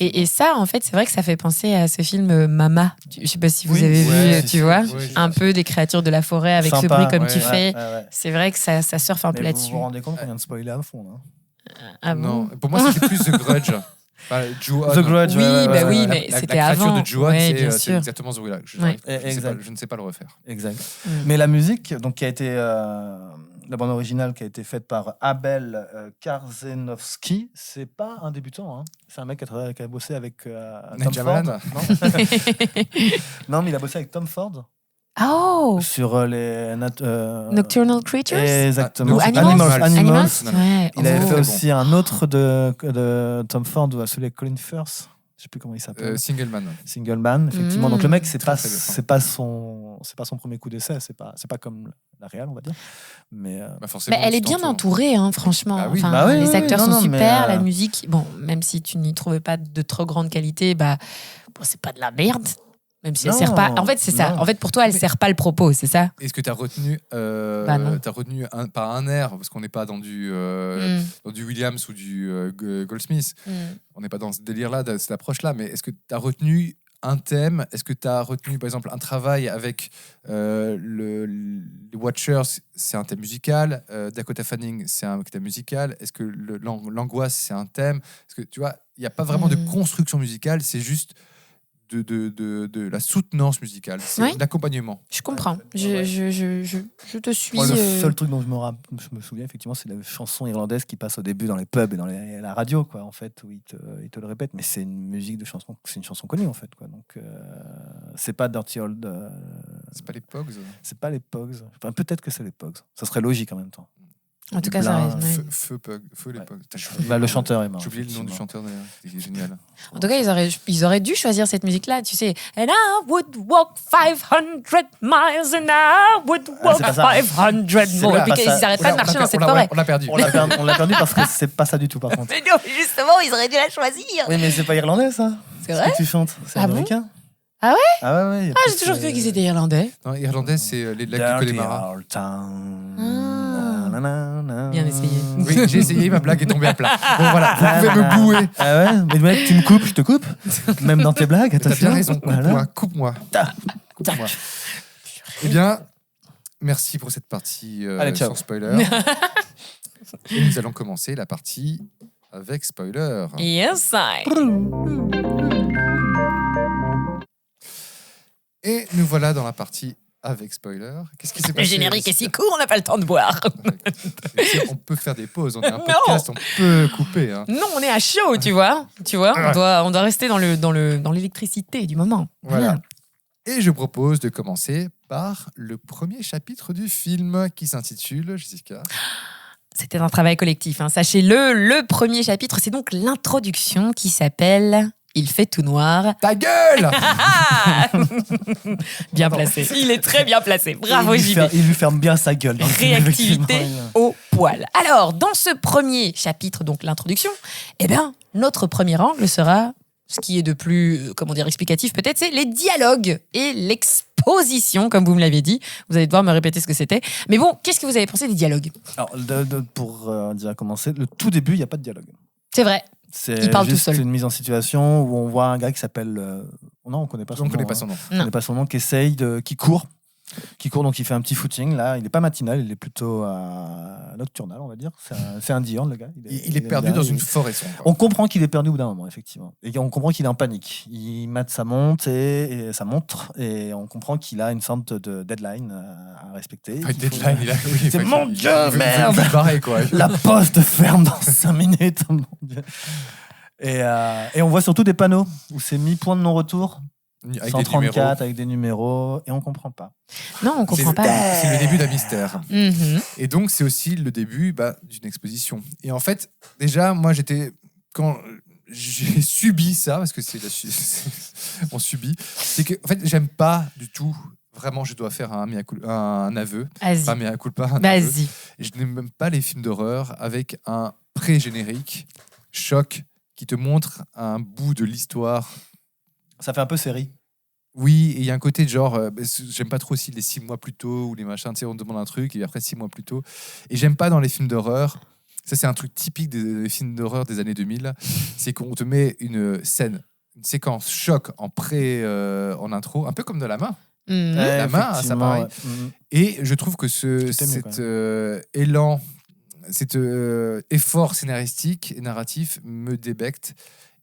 ouais. Et ça, en fait, c'est vrai que ça fait penser à ce film Mama. Je sais pas si vous Oui, avez ouais, vu, tu vois, ouais, un peu des créatures de la forêt avec Sympa, ce bruit comme ouais, tu fais. Ouais. C'est vrai que ça surfe un peu Mais là-dessus. vous vous rendez compte qu'on vient de spoiler à fond, là. Ah bon? Non, pour moi, c'était plus The Grudge. Enfin, Ju-On. The Grudge, Oui, ouais, bah ouais, oui, ouais. mais La c'était créature avant. de Ju-On, Ouais, bien c'est sûr. exactement ce bruit-là. Ouais. Je ne sais pas le refaire. Exact. Mm. Mais la musique, donc, qui a été... la bande originale qui a été faite par Abel Karzenowski, c'est pas un débutant, hein. C'est un mec qui a bossé avec Tom Jamal. Ford. Non, non, mais il a bossé avec Tom Ford Oh! sur les... Nocturnal Creatures? Exactement. Ou Animals? Animals. Ouais. Il avait Oh. fait aussi un autre de Tom Ford, celui avec Colin Firth. Je sais plus comment il s'appelle. Singleman. Singleman, effectivement. Donc le mec, c'est Très, pas très bien. c'est pas son premier coup d'essai. C'est pas comme la réal, on va dire. Mais Forcément, Bah, elle est tu bien t'entoures. entourée, hein, franchement. Bah oui. Enfin, Bah oui, les oui, acteurs oui. sont Non, non, super, mais, la musique, bon, même si tu n'y trouvais pas de trop grande qualité, bah, bon, c'est pas de la merde. Même si elle Non, sert pas. En fait, c'est ça. non. En fait, pour toi, elle sert pas le propos, c'est ça? Est-ce que tu as retenu, non. par un air, parce qu'on n'est pas dans du Williams ou du Goldsmith, on n'est pas dans ce délire-là, cette approche-là, mais est-ce que tu as retenu un thème? Est-ce que tu as retenu, par exemple, un travail avec les Watchers, c'est un thème musical, Dakota Fanning, c'est un thème musical, est-ce que l'angoisse, c'est un thème? Est-ce que, tu vois, il n'y a pas vraiment de construction musicale, c'est juste de la soutenance musicale, c'est Oui. l'accompagnement. Je comprends. Je te suis. moi, le seul truc dont je me souviens, effectivement, c'est la chanson irlandaise qui passe au début dans les pubs et dans la radio, quoi, en fait, où ils te le répètent. Mais c'est une musique de chanson, c'est une chanson connue, en fait, quoi. Donc, c'est pas Dirty Old. C'est pas les Pogs. C'est pas les Pogs. Enfin, peut-être que c'est les Pogs. Ça serait logique en même temps. En tout cas, Plein- ça reste. Feu les Pogs. Putain, Bah, le chanteur est mort. J'ai oublié le nom du effectivement. chanteur d'ailleurs, c'était génial. En tout cas, ils auraient dû choisir cette musique-là, tu sais. And I would walk 500 miles and I would walk c'est pas ça. 500 more. pas Et puis ça. ils n'arrêtent pas de marcher dans cette forêt. On l'a perdu. On l'a perdu parce que c'est pas ça du tout, par contre. Mais non, justement, ils auraient dû la choisir. Oui, mais c'est pas irlandais, ça. C'est Ce vrai? que tu chantes. C'est Ah bon américain. Ah ouais Ah ouais, Ah, j'ai toujours cru qu'ils étaient irlandais. Non, irlandais, c'est les lacs du Dirty Connemara. Old Town. Ah. Nanana. Bien essayé. Oui, j'ai essayé, ma blague est tombée à plat. Bon, voilà, vous pouvez me bouer. Ah ouais, mais mec, tu me coupes, je te coupe. Même dans tes blagues, T'as attention. bien raison, Voilà. coupe-moi. Coupe-moi. Eh bien, merci pour cette partie Allez, ciao. sans spoiler. Et nous allons commencer la partie avec spoiler. Yes, I. Et nous voilà dans la partie avec spoiler. Qu'est-ce qui s'est Le passé générique est si court, on n'a pas le temps de boire. On peut faire des pauses, on est un podcast, on peut couper. Hein. Non, on est à chaud, tu vois. On doit rester dans l'électricité du moment. Voilà. Et je propose de commencer par le premier chapitre du film qui s'intitule, Jessica. C'était un travail collectif, hein. Sachez-le. Le premier chapitre, c'est donc l'introduction qui s'appelle « Il fait tout noir ». Ta gueule. Bien placé. Il est très bien placé. Bravo, JB. Il lui ferme bien sa gueule. dans le film, Réactivité effectivement. au poil. Alors, dans ce premier chapitre, donc l'introduction, eh bien, notre premier angle sera ce qui est de plus, explicatif peut-être, c'est les dialogues et l'exposition, comme vous me l'avez dit. Vous allez devoir me répéter ce que c'était. Mais bon, qu'est-ce que vous avez pensé des dialogues ? Alors, pour déjà commencer, le tout début, il n'y a pas de dialogue. C'est vrai. C'est Il parle tout juste seul. une mise en situation où on voit un gars qui s'appelle... non, on ne connaît pas son nom. On ne connaît pas son nom. On connaît pas son nom, qui court, donc il fait un petit footing. Là, il n'est pas matinal, il est plutôt nocturnal, on va dire. C'est un diurne, le gars. Il est perdu dans une forêt sombre. On comprend qu'il est perdu au bout d'un moment, effectivement. Et on comprend qu'il est en panique. Il mate sa montre et on comprend qu'il a une sorte de deadline à respecter. Pas une deadline, il a... oui, C'est mon Dieu, il veut merde. se barrer, quoi. La poste ferme dans 5 minutes. Mon Dieu. Et on voit surtout des panneaux où c'est mis point de non-retour. Avec des 134 numéros. avec des numéros et on comprend pas. Non, on comprend pas. C'est le début d'un mystère. Mhm. Et donc, c'est aussi le début d'une exposition. Et en fait, déjà, moi, quand j'ai subi ça, parce que on subit, c'est que, en fait, j'aime pas du tout. Vraiment, je dois faire un aveu. Vas-y. Pas mea culpa, un aveu. Vas-y. Je n'aime même pas les films d'horreur avec un pré-générique, choc, qui te montre un bout de l'histoire. Ça fait un peu série. Oui, et il y a un côté de genre, j'aime pas trop aussi les 6 mois plus tôt ou les machins, tu sais, on te demande un truc et après 6 mois plus tôt. Et j'aime pas dans les films d'horreur, ça c'est un truc typique des films d'horreur des années 2000, c'est qu'on te met une séquence choc en intro, un peu comme de La Main. Mhm. La main, ça pareil. Ouais. Et je trouve que cet effort scénaristique et narratif me débecte.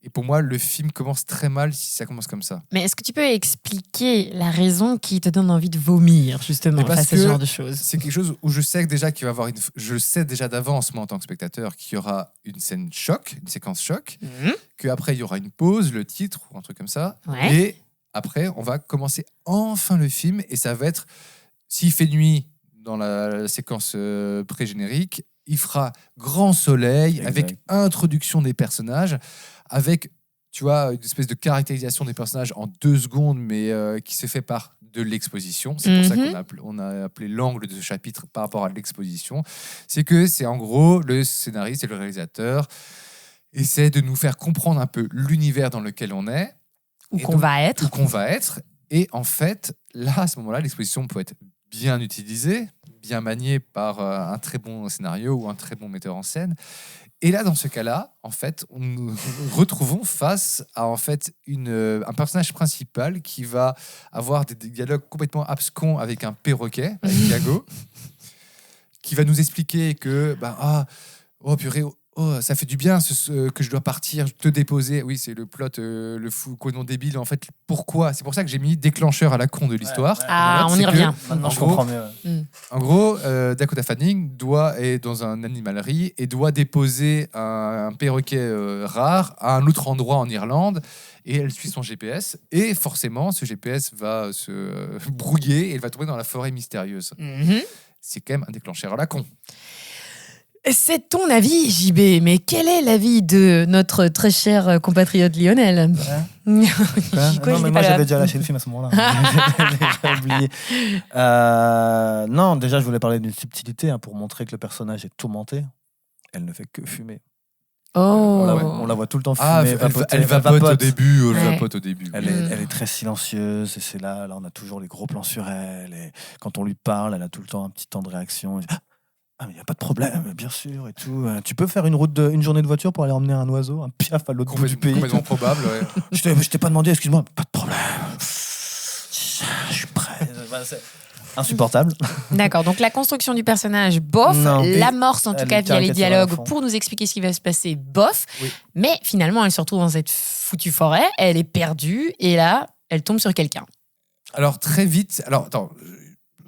Et pour moi, le film commence très mal si ça commence comme ça. Mais est-ce que tu peux expliquer la raison qui te donne envie de vomir, justement, Mais parce face à ce que genre de choses ? C'est quelque chose où je sais déjà qu'il va y avoir je sais déjà d'avance, moi, en tant que spectateur, qu'il y aura une scène choc, une séquence choc, qu'après, il y aura une pause, le titre ou un truc comme ça. Ouais. Et après, on va commencer enfin le film et ça va être, s'il fait nuit dans la séquence pré-générique, il fera grand soleil Exact. avec introduction des personnages, avec, tu vois, une espèce de caractérisation des personnages en 2 secondes, mais qui se fait par de l'exposition. C'est pour ça qu'on a appelé l'angle de ce chapitre par rapport à l'exposition. C'est en gros le scénariste et le réalisateur essaient de nous faire comprendre un peu l'univers dans lequel on est. Où qu'on va être. Où qu'on va être. Et en fait, là, à ce moment-là, l'exposition peut être bien utilisée, bien maniée par un très bon scénario ou un très bon metteur en scène. Et là, dans ce cas-là, en fait, nous retrouvons face à en fait un personnage principal qui va avoir des dialogues complètement abscons avec un perroquet, avec Iago, qui va nous expliquer que oh purée, oh, ça fait du bien que je dois partir, te déposer. Oui, c'est le plot, le fou, non débile. En fait, pourquoi ? C'est pour ça que j'ai mis déclencheur à la con de l'histoire. Ah, on y revient. Maintenant, je comprends mieux. En gros, Dakota Fanning est dans un animalerie et doit déposer un perroquet rare à un autre endroit en Irlande. Et elle suit son GPS. Et forcément, ce GPS va se brouiller et elle va tomber dans la forêt mystérieuse. C'est quand même un déclencheur à la con. C'est ton avis, JB, mais quel est l'avis de notre très cher compatriote Lionel ? Quoi, Non, je mais dis moi pas j'avais là. déjà lâché le film à ce moment-là. J'ai oublié. Non, déjà je voulais parler d'une subtilité pour montrer que le personnage est tourmenté. Elle ne fait que fumer. Oh. On la voit tout le temps fumer, Ah, vapoter. elle vapote au début. Ouais. Vapote au début. Elle est très silencieuse et c'est là on a toujours les gros plans sur elle et quand on lui parle, elle a tout le temps un petit temps de réaction. Elle dit, ah mais il y a pas de problème, bien sûr et tout. Tu peux faire une journée de voiture pour aller emmener un oiseau, un piaf à l'autre bout du pays. Complètement probable, ouais. Je t'ai pas demandé, excuse-moi, pas de problème. Je suis prêt. C'est insupportable. D'accord, donc la construction du personnage, bof. Non. L'amorce, en tout Elle cas, via les caricature à dialogues fond. pour nous expliquer ce qui va se passer, bof. Oui. Mais finalement, elle se retrouve dans cette foutue forêt, elle est perdue, et là, elle tombe sur quelqu'un. Alors, très vite. Alors, attends.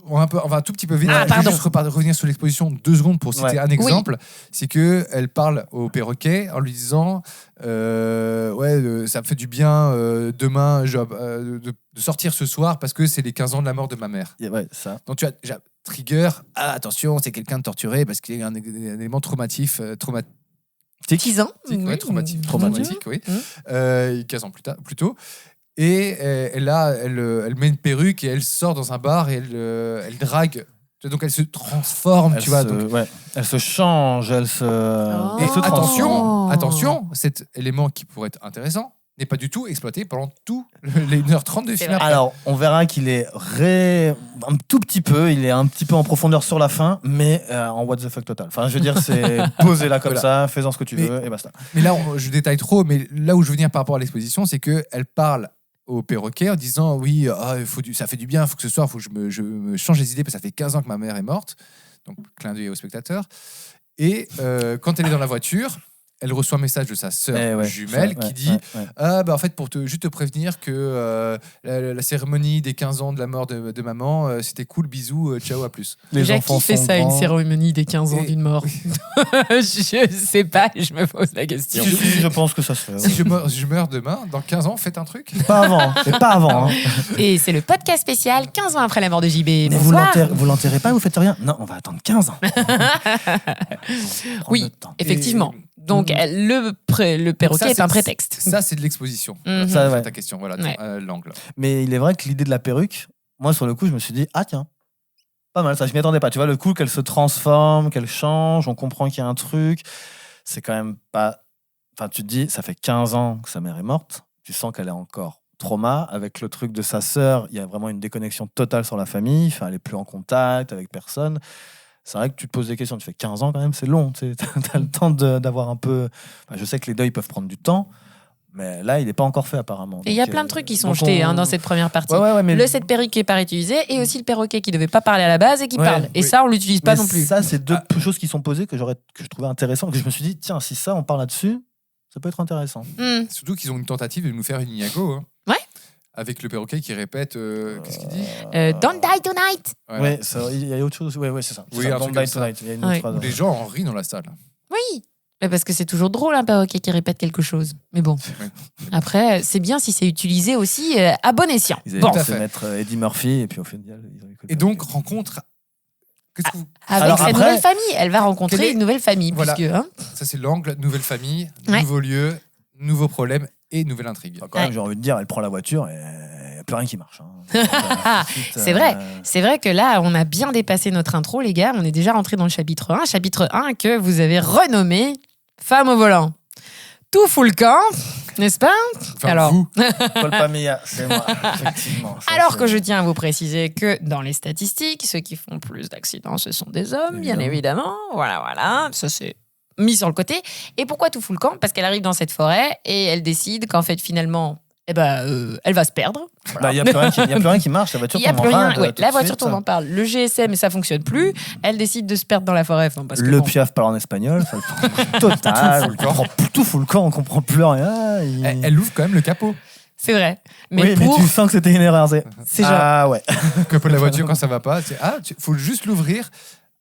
On va un tout petit peu vite. Ah, Je vais pardon. juste revenir sur l'exposition 2 secondes pour citer Ouais. un exemple. C'est qu'elle parle au perroquet en lui disant ça me fait du bien demain de sortir ce soir parce que c'est les 15 ans de la mort de ma mère. Ouais, ça. Donc tu as déjà trigger. Ah, attention, c'est quelqu'un de torturé parce qu'il y a un élément traumatif. 10 ans. Ouais, traumatique, oui. 15 ans plus tôt. Et elle met une perruque et elle sort dans un bar et elle drague. Donc elle se transforme, tu vois. Donc... Elle se change, elle se. Oh. Et elle se transforme. attention, cet élément qui pourrait être intéressant n'est pas du tout exploité pendant tous les 1h30 de film. après. Alors, on verra qu'il est un tout petit peu, il est un petit peu en profondeur sur la fin, mais en what the fuck total. Enfin, je veux dire, c'est posé là comme ça, fais-en ce que tu veux et basta. Mais là, je détaille trop, mais là où je veux venir par rapport à l'exposition, c'est qu'elle parle au perroquet en disant oui, ça fait du bien, il faut que ce soir, il faut que je me change les idées parce que ça fait 15 ans que ma mère est morte. Donc, clin d'œil au spectateur. Et quand elle est dans la voiture, elle reçoit un message de sa sœur jumelle qui dit en fait, pour juste te prévenir que la cérémonie des 15 ans de la mort de maman, c'était cool, bisous, ciao, à plus. Déjà, qui fait ça, une cérémonie des 15 ans d'une mort? Je sais pas, je me pose la question. Je pense que ça se fait. Si je meurs demain, dans 15 ans, faites un truc. Pas avant, mais pas avant. Hein. Et c'est le podcast spécial 15 ans après la mort de JB. Mais vous l'enterrez pas, vous faites rien? Non, on va attendre 15 ans. Oui, effectivement. Donc, le perroquet est un prétexte. Ça, c'est de l'exposition. Mhm. Ça, C'est ta question, voilà, l'angle. Mais il est vrai que l'idée de la perruque, moi, sur le coup, je me suis dit, ah tiens, pas mal, ça, je m'y attendais pas. Tu vois, le coup qu'elle se transforme, qu'elle change, on comprend qu'il y a un truc, c'est quand même pas... Enfin, tu te dis, ça fait 15 ans que sa mère est morte, tu sens qu'elle est encore trauma. Avec le truc de sa sœur, il y a vraiment une déconnexion totale sur la famille, enfin, elle est plus en contact avec personne. C'est vrai que tu te poses des questions, tu fais 15 ans quand même, c'est long, tu as le temps d'avoir un peu... Enfin, je sais que les deuils peuvent prendre du temps, mais là, il n'est pas encore fait apparemment. Et il y a plein de trucs qui sont jetés dans cette première partie. Mais cette perruque qui n'est pas utilisé et aussi le perroquet qui ne devait pas parler à la base et qui parle. Et ça, on ne l'utilise pas non plus. Ça, c'est deux choses qui sont posées que je trouvais intéressantes, que je me suis dit, tiens, si ça, on parle là-dessus, ça peut être intéressant. Surtout qu'ils ont une tentative de nous faire une Iago. Hein. Ouais. Avec le perroquet qui répète, qu'est-ce qu'il dit Don't die tonight. Ouais, il y a autre chose. Ouais, c'est ça. Oui, ça. un Don't truc die comme ça. tonight. Il y a une autre phrase. Les gens en rient dans la salle. Oui. Mais parce que c'est toujours drôle un perroquet qui répète quelque chose. Mais bon. Après, c'est bien si c'est utilisé aussi à bon escient. Ils Bon. avaient fait mettre Eddie Murphy et puis au final, ils ont Et donc, rencontre. Qu'est-ce que vous... Avec cette nouvelle famille, elle va rencontrer une nouvelle famille. Voilà. Puisque, Ça, c'est l'angle, nouvelle famille, Ouais. nouveau lieu, nouveau problème et nouvelle intrigue. Quand même, j'ai envie de dire, elle prend la voiture et il n'y a plus rien qui marche. Hein. C'est vrai. C'est vrai que là, on a bien dépassé notre intro, les gars. On est déjà rentré dans le chapitre 1. Chapitre 1 que vous avez renommé Femme au volant. Tout fout le camp, n'est-ce pas? Enfin, Alors, vous. Paul Pamilla, c'est moi, effectivement. Ça, alors c'est- que je tiens à vous préciser que dans les statistiques, ceux qui font plus d'accidents, ce sont des hommes, bien évidemment. Voilà. Ça, c'est mis sur le côté. Et pourquoi tout fout le camp? Parce qu'elle arrive dans cette forêt et elle décide qu'en fait, finalement, elle va se perdre. Bah, il n'y a plus rien qui marche, la voiture Il n'y a tombe plus en rien. rade, Ouais, tout la de voiture suite. tourne en parle. Le GSM, ça fonctionne plus. Elle décide de se perdre dans la forêt. Enfin, parce que Le bon. piaf parle en espagnol, ça total. Tout fout le camp, on comprend plus rien. Elle ouvre quand même le capot. C'est vrai. Mais Oui, mais tu sens que c'était une erreur. C'est genre- Ah ouais. Le capot de la voiture quand ça va pas. Faut juste l'ouvrir.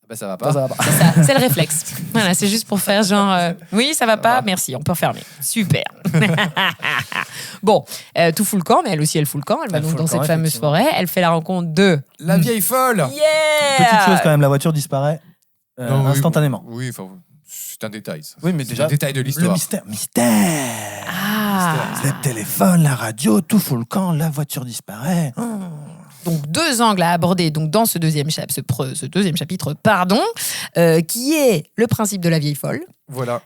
Bah, ça va pas. Ça va pas. c'est le réflexe. Voilà, c'est juste pour faire genre oui, ça va pas, merci, on peut refermer. Super. Bon, tout fout le camp, mais elle aussi, elle fout le camp. Elle va Elle donc fout le dans cette camp, fameuse effectivement. forêt. Elle fait la rencontre de La vieille folle. Petite chose quand même, la voiture disparaît Non, oui, instantanément. Oui, enfin, c'est un détail. Ça. Oui, mais C'est déjà, un détail de le l'histoire. mystère. Ah. Le téléphone, la radio, tout fout le camp, la voiture disparaît. Donc deux angles à aborder donc dans ce deuxième chapitre, qui est le principe de la vieille folle. Voilà.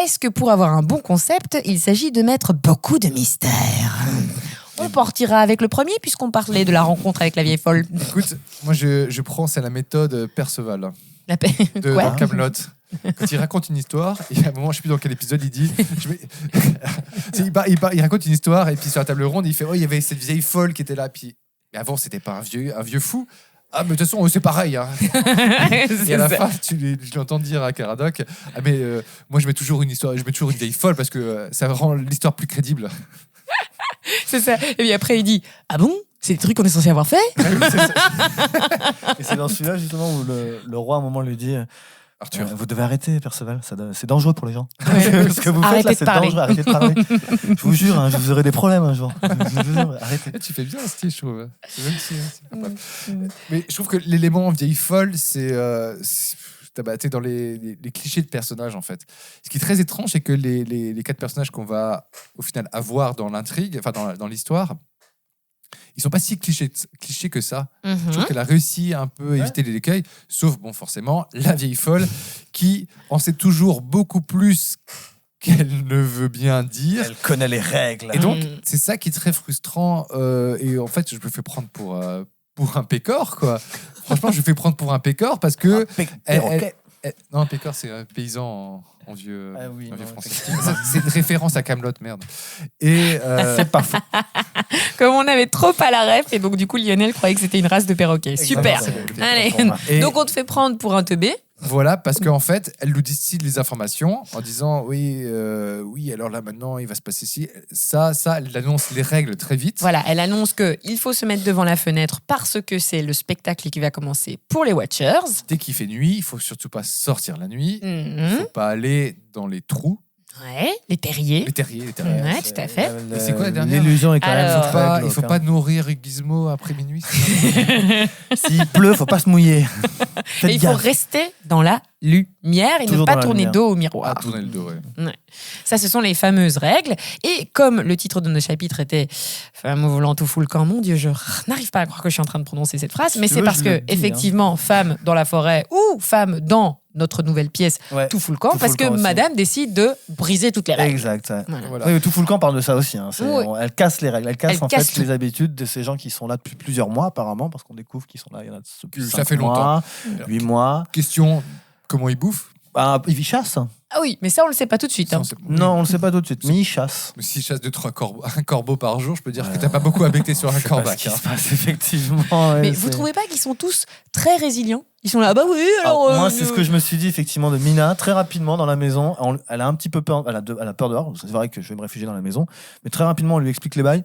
est-ce que pour avoir un bon concept, il s'agit de mettre beaucoup de mystère? On partira avec le premier puisqu'on parlait de la rencontre avec la vieille folle. Écoute, moi je prends, c'est la méthode Perceval La paix. de Quoi dans Kaamelott. Quand il raconte une histoire, et à un moment, je sais plus dans quel épisode, il dit. Il raconte une histoire, et puis sur la table ronde, il fait il y avait cette vieille folle qui était là. Puis mais avant, c'était pas un vieux fou. Ah, mais de toute façon, c'est pareil. Hein. Et à la fin, je l'entends dire à Caradoc mais moi, je mets toujours une vieille folle parce que ça rend l'histoire plus crédible. C'est ça. Et puis après, il dit ah bon? C'est des trucs qu'on est censé avoir fait? Et c'est dans celui-là, justement, où le roi, à un moment, lui dit Arthur. Vous devez arrêter, Perceval, c'est dangereux pour les gens. Ouais. Ce que vous Arrêtez faites de là, c'est parler. dangereux, arrêtez de parler. Je vous jure, je vous aurai des problèmes un jour. Je vous jure, arrêtez. Tu fais bien un style, je trouve. C'est même si, c'est pas mal. Mais je trouve que l'élément vieille folle, c'est t'es dans les clichés de personnages, en fait. Ce qui est très étrange, c'est que les 4 personnages qu'on va, au final, avoir dans l'intrigue, enfin, dans l'histoire, ils sont pas si clichés que ça. Je trouve qu'elle a réussi à un peu éviter les écueils, sauf, bon, forcément, la vieille folle qui en sait toujours beaucoup plus qu'elle ne veut bien dire. Elle connaît les règles. Et donc, c'est ça qui est très frustrant. Et en fait, je me fais prendre pour un pécor, quoi. Franchement, je me fais prendre pour un pécor parce que... non, un pécor, c'est un paysan en vieux, oui, en vieux non, français. C'est une référence à Kaamelott, merde. Et c'est pas faux. Comme on avait trop à la ref, et donc du coup, Lionel croyait que c'était une race de perroquets. Super. Exactement. Allez. Et- Donc on te fait prendre pour un teubé. voilà, parce qu'en fait, elle nous distille les informations en disant oui, alors là maintenant, il va se passer ci. Ça, elle annonce les règles très vite. Voilà, elle annonce qu'il faut se mettre devant la fenêtre parce que c'est le spectacle qui va commencer pour les Watchers. Dès qu'il fait nuit, il faut surtout pas sortir la nuit. Il Mhm. faut pas aller dans les trous, Ouais, les terriers. les terriers. Ouais, tout à fait. C'est quoi la dernière? L'illusion est quand Alors, même. Il faut pas nourrir Gizmo après minuit. S'il pleut, faut pas se mouiller. Et Faites il faut gaffe. rester dans la lumière et Toujours ne pas dans la tourner lumière. dos au miroir. Ah, tourner le dos, ouais. Ça, ce sont les fameuses règles. Et comme le titre de notre chapitre était Femme au volant tout fout le camp, mon Dieu, je n'arrive pas à croire que je suis en train de prononcer cette phrase, mais tu c'est veux, parce je que, le dis, effectivement, femme dans la forêt ou femme dans notre nouvelle pièce, Ouais. tout fout le camp, Tout parce fout que le camp aussi. madame décide de briser toutes les règles. Exact. Ouais. Voilà. Voilà. Oui, tout fout le camp parle de ça aussi. Oui. Elle casse les règles. Elle casse Elle en casse fait tout. les habitudes de ces gens qui sont là depuis plusieurs mois, apparemment, parce qu'on découvre qu'ils sont là. Il y en a depuis Ça 5 fait longtemps. 8 mois. Question, comment ils bouffent? Ah, ils chassent. Ah oui, mais ça, on le sait pas tout de suite. Ça, hein. on sait pas. Non, on le sait pas tout de suite, mais ils chassent. Mais s'ils chassent 2-3 un corbeau par jour, je peux dire que t'as pas beaucoup à becter sur un C'est pas ce corbac. qui hein. se passe, effectivement. Mais ouais, vous c'est- trouvez pas qu'ils sont tous très résilients? Ils sont là, bah oui, alors. Alors, moi, c'est ce que je me suis dit effectivement de Mina très rapidement dans la maison. Elle a un petit peu peur. Elle a peur dehors. C'est vrai que je vais me réfugier dans la maison, mais très rapidement, on lui explique les bails.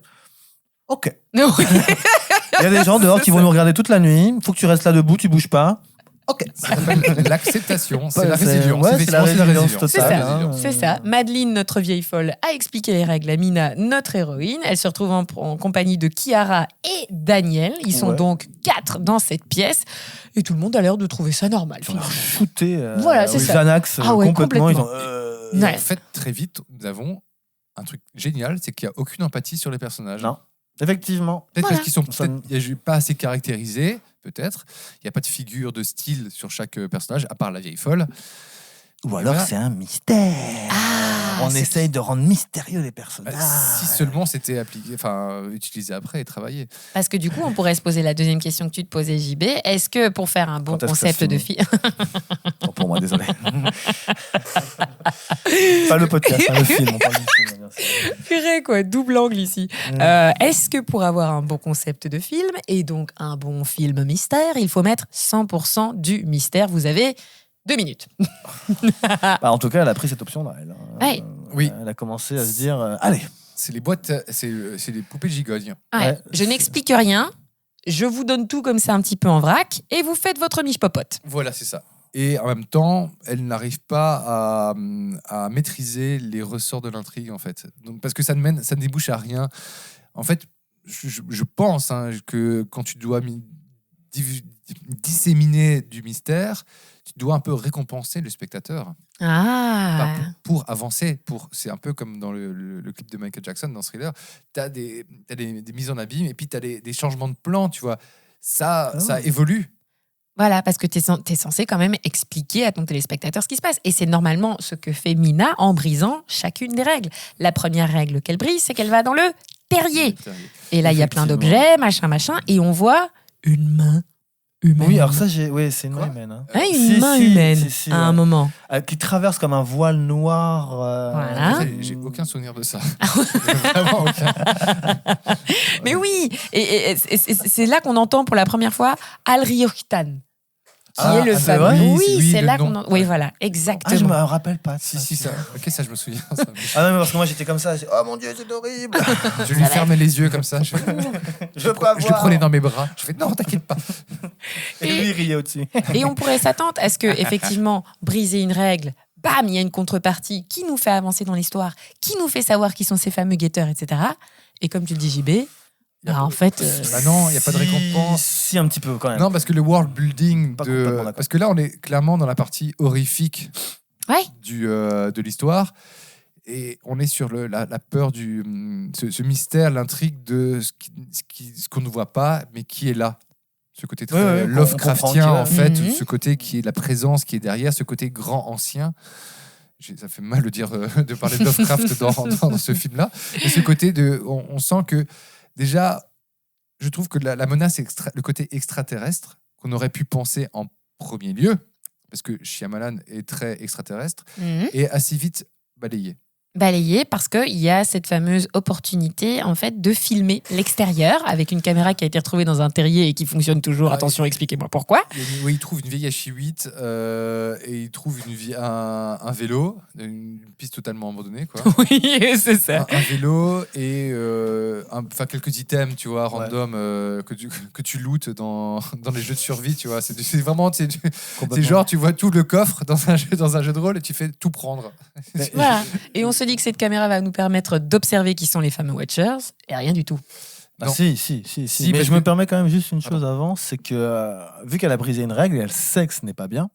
Ok. Non, oui. Il y a des gens dehors qui vont nous regarder toute la nuit. Faut que tu restes là debout, tu bouges pas. Ok. Ça s'appelle l'acceptation, c'est la C'est- résilience. ouais, c'est la Effectivement, résilience C'est totale. ça, hein. c'est ça. Madeleine, notre vieille folle, a expliqué les règles à Mina, notre héroïne. Elle se retrouve en compagnie de Kiara et Daniel. Ils sont Ouais. donc 4 dans cette pièce. Et tout le monde a l'air de trouver ça normal. Ils ont finalement. shooté. Voilà, c'est au ça. Xanax Ah ouais, complètement. Ils ont, Et Ouais. en fait, très vite, nous avons un truc génial, c'est qu'il n'y a aucune empathie sur les personnages. Non. Effectivement. Peut-être Voilà. parce qu'ils sont Ça me- peut-être pas assez caractérisés, peut-être. Il n'y a pas de figure de style sur chaque personnage, à part la vieille folle. Ou alors Voilà. c'est un mystère. Ah, On c'est- essaye de rendre mystérieux les personnages. Si seulement c'était utilisé après et travaillé. Parce que du coup, on pourrait se poser la deuxième question que tu te posais, JB. Est-ce que pour faire un bon Quand est-ce que ça concept se de finit film. Oh, pour moi, désolé. Pas le podcast, pas le film. On parle du film, bien sûr. Purée, quoi, double angle ici. Est-ce que pour avoir un bon concept de film et donc un bon film mystère, il faut mettre 100% du mystère? Vous avez 2 minutes. Bah, en tout cas, elle a pris cette option-là. Elle, Ouais. Oui. Elle a commencé à se dire allez. C'est les boîtes, c'est les poupées gigognes. Ouais, Ouais, je n'explique rien. Je vous donne tout comme ça un petit peu en vrac et vous faites votre miche popote. Voilà, c'est ça. Et en même temps, elle n'arrive pas à maîtriser les ressorts de l'intrigue, en fait. Donc, parce que ça ne débouche à rien. En fait, je pense que quand tu dois disséminer du mystère, tu dois un peu récompenser le spectateur. Ah, Pour avancer. C'est un peu comme dans le clip de Michael Jackson, dans Thriller. Tu as des mises en abîme et puis tu as des changements de plan, tu vois. Ça évolue. Voilà, parce que tu es censé quand même expliquer à ton téléspectateur ce qui se passe. Et c'est normalement ce que fait Mina en brisant chacune des règles. La première règle qu'elle brise, c'est qu'elle va dans le terrier. Et là, il y a plein d'objets, machin, et on voit une main humaine. Oui, alors ça, c'est une main humaine. Hein. Ouais, une main humaine, à un moment. Qui traverse comme un voile noir. Voilà. En fait, j'ai aucun souvenir de ça. Vraiment aucun. Mais oui, et c'est là qu'on entend pour la première fois Al Riochtan, qui est le c'est fameux. vrai Oui, c'est le là nom. qu'on entend. Oui, voilà, Ah, je exactement. me rappelle pas. De Si, ça. Ok, ça, je me souviens. Ça. Ah non, mais parce que moi j'étais comme ça. Oh mon Dieu, c'est horrible. Je lui fermais les yeux comme ça. Je Je veux pas le voir. prenais dans mes bras. Je fais non, t'inquiète pas. Et lui, il riait au-dessus. Et on pourrait s'attendre à ce que, effectivement, briser une règle, bam, il y a une contrepartie qui nous fait avancer dans l'histoire, qui nous fait savoir qui sont ces fameux guetteurs, etc. Et comme tu le dis, JB, en fait. Bah non, il n'y a pas de récompense. Si, un petit peu quand même. Non, parce que le world building Pas complètement d'accord. parce que là, on est clairement dans la partie horrifique Ouais. de l'histoire. Et on est sur la peur ce mystère, l'intrigue de ce qu'on ne voit pas, mais qui est là. Ce côté très Ouais, Lovecraftien, on en fait, Mhm. ce côté qui est la présence qui est derrière, ce côté grand ancien. Ça fait mal de parler de Lovecraft dans ce film-là. Et ce côté on sent que, déjà, je trouve que la menace, le côté extraterrestre, qu'on aurait pu penser en premier lieu, parce que Shyamalan est très extraterrestre, est assez vite balayé. Balayé parce qu'il y a cette fameuse opportunité en fait de filmer l'extérieur avec une caméra qui a été retrouvée dans un terrier et qui fonctionne toujours. Ah, Attention, expliquez-moi pourquoi. Oui, il trouve une vieille H8 et il trouve un vélo, une piste totalement abandonnée, quoi. Oui, c'est ça. Un vélo et quelques items, tu vois, random que tu lootes dans les jeux de survie, tu vois. C'est vraiment, c'est genre, tu vois tout le coffre dans un jeu de rôle et tu fais tout prendre. Voilà. Et on se dit que cette caméra va nous permettre d'observer qui sont les fameux Watchers et rien du tout. Ah, Non. si. Mais parce je me que- permets quand même juste une chose avant, c'est que vu qu'elle a brisé une règle et elle sait que ce n'est pas bien,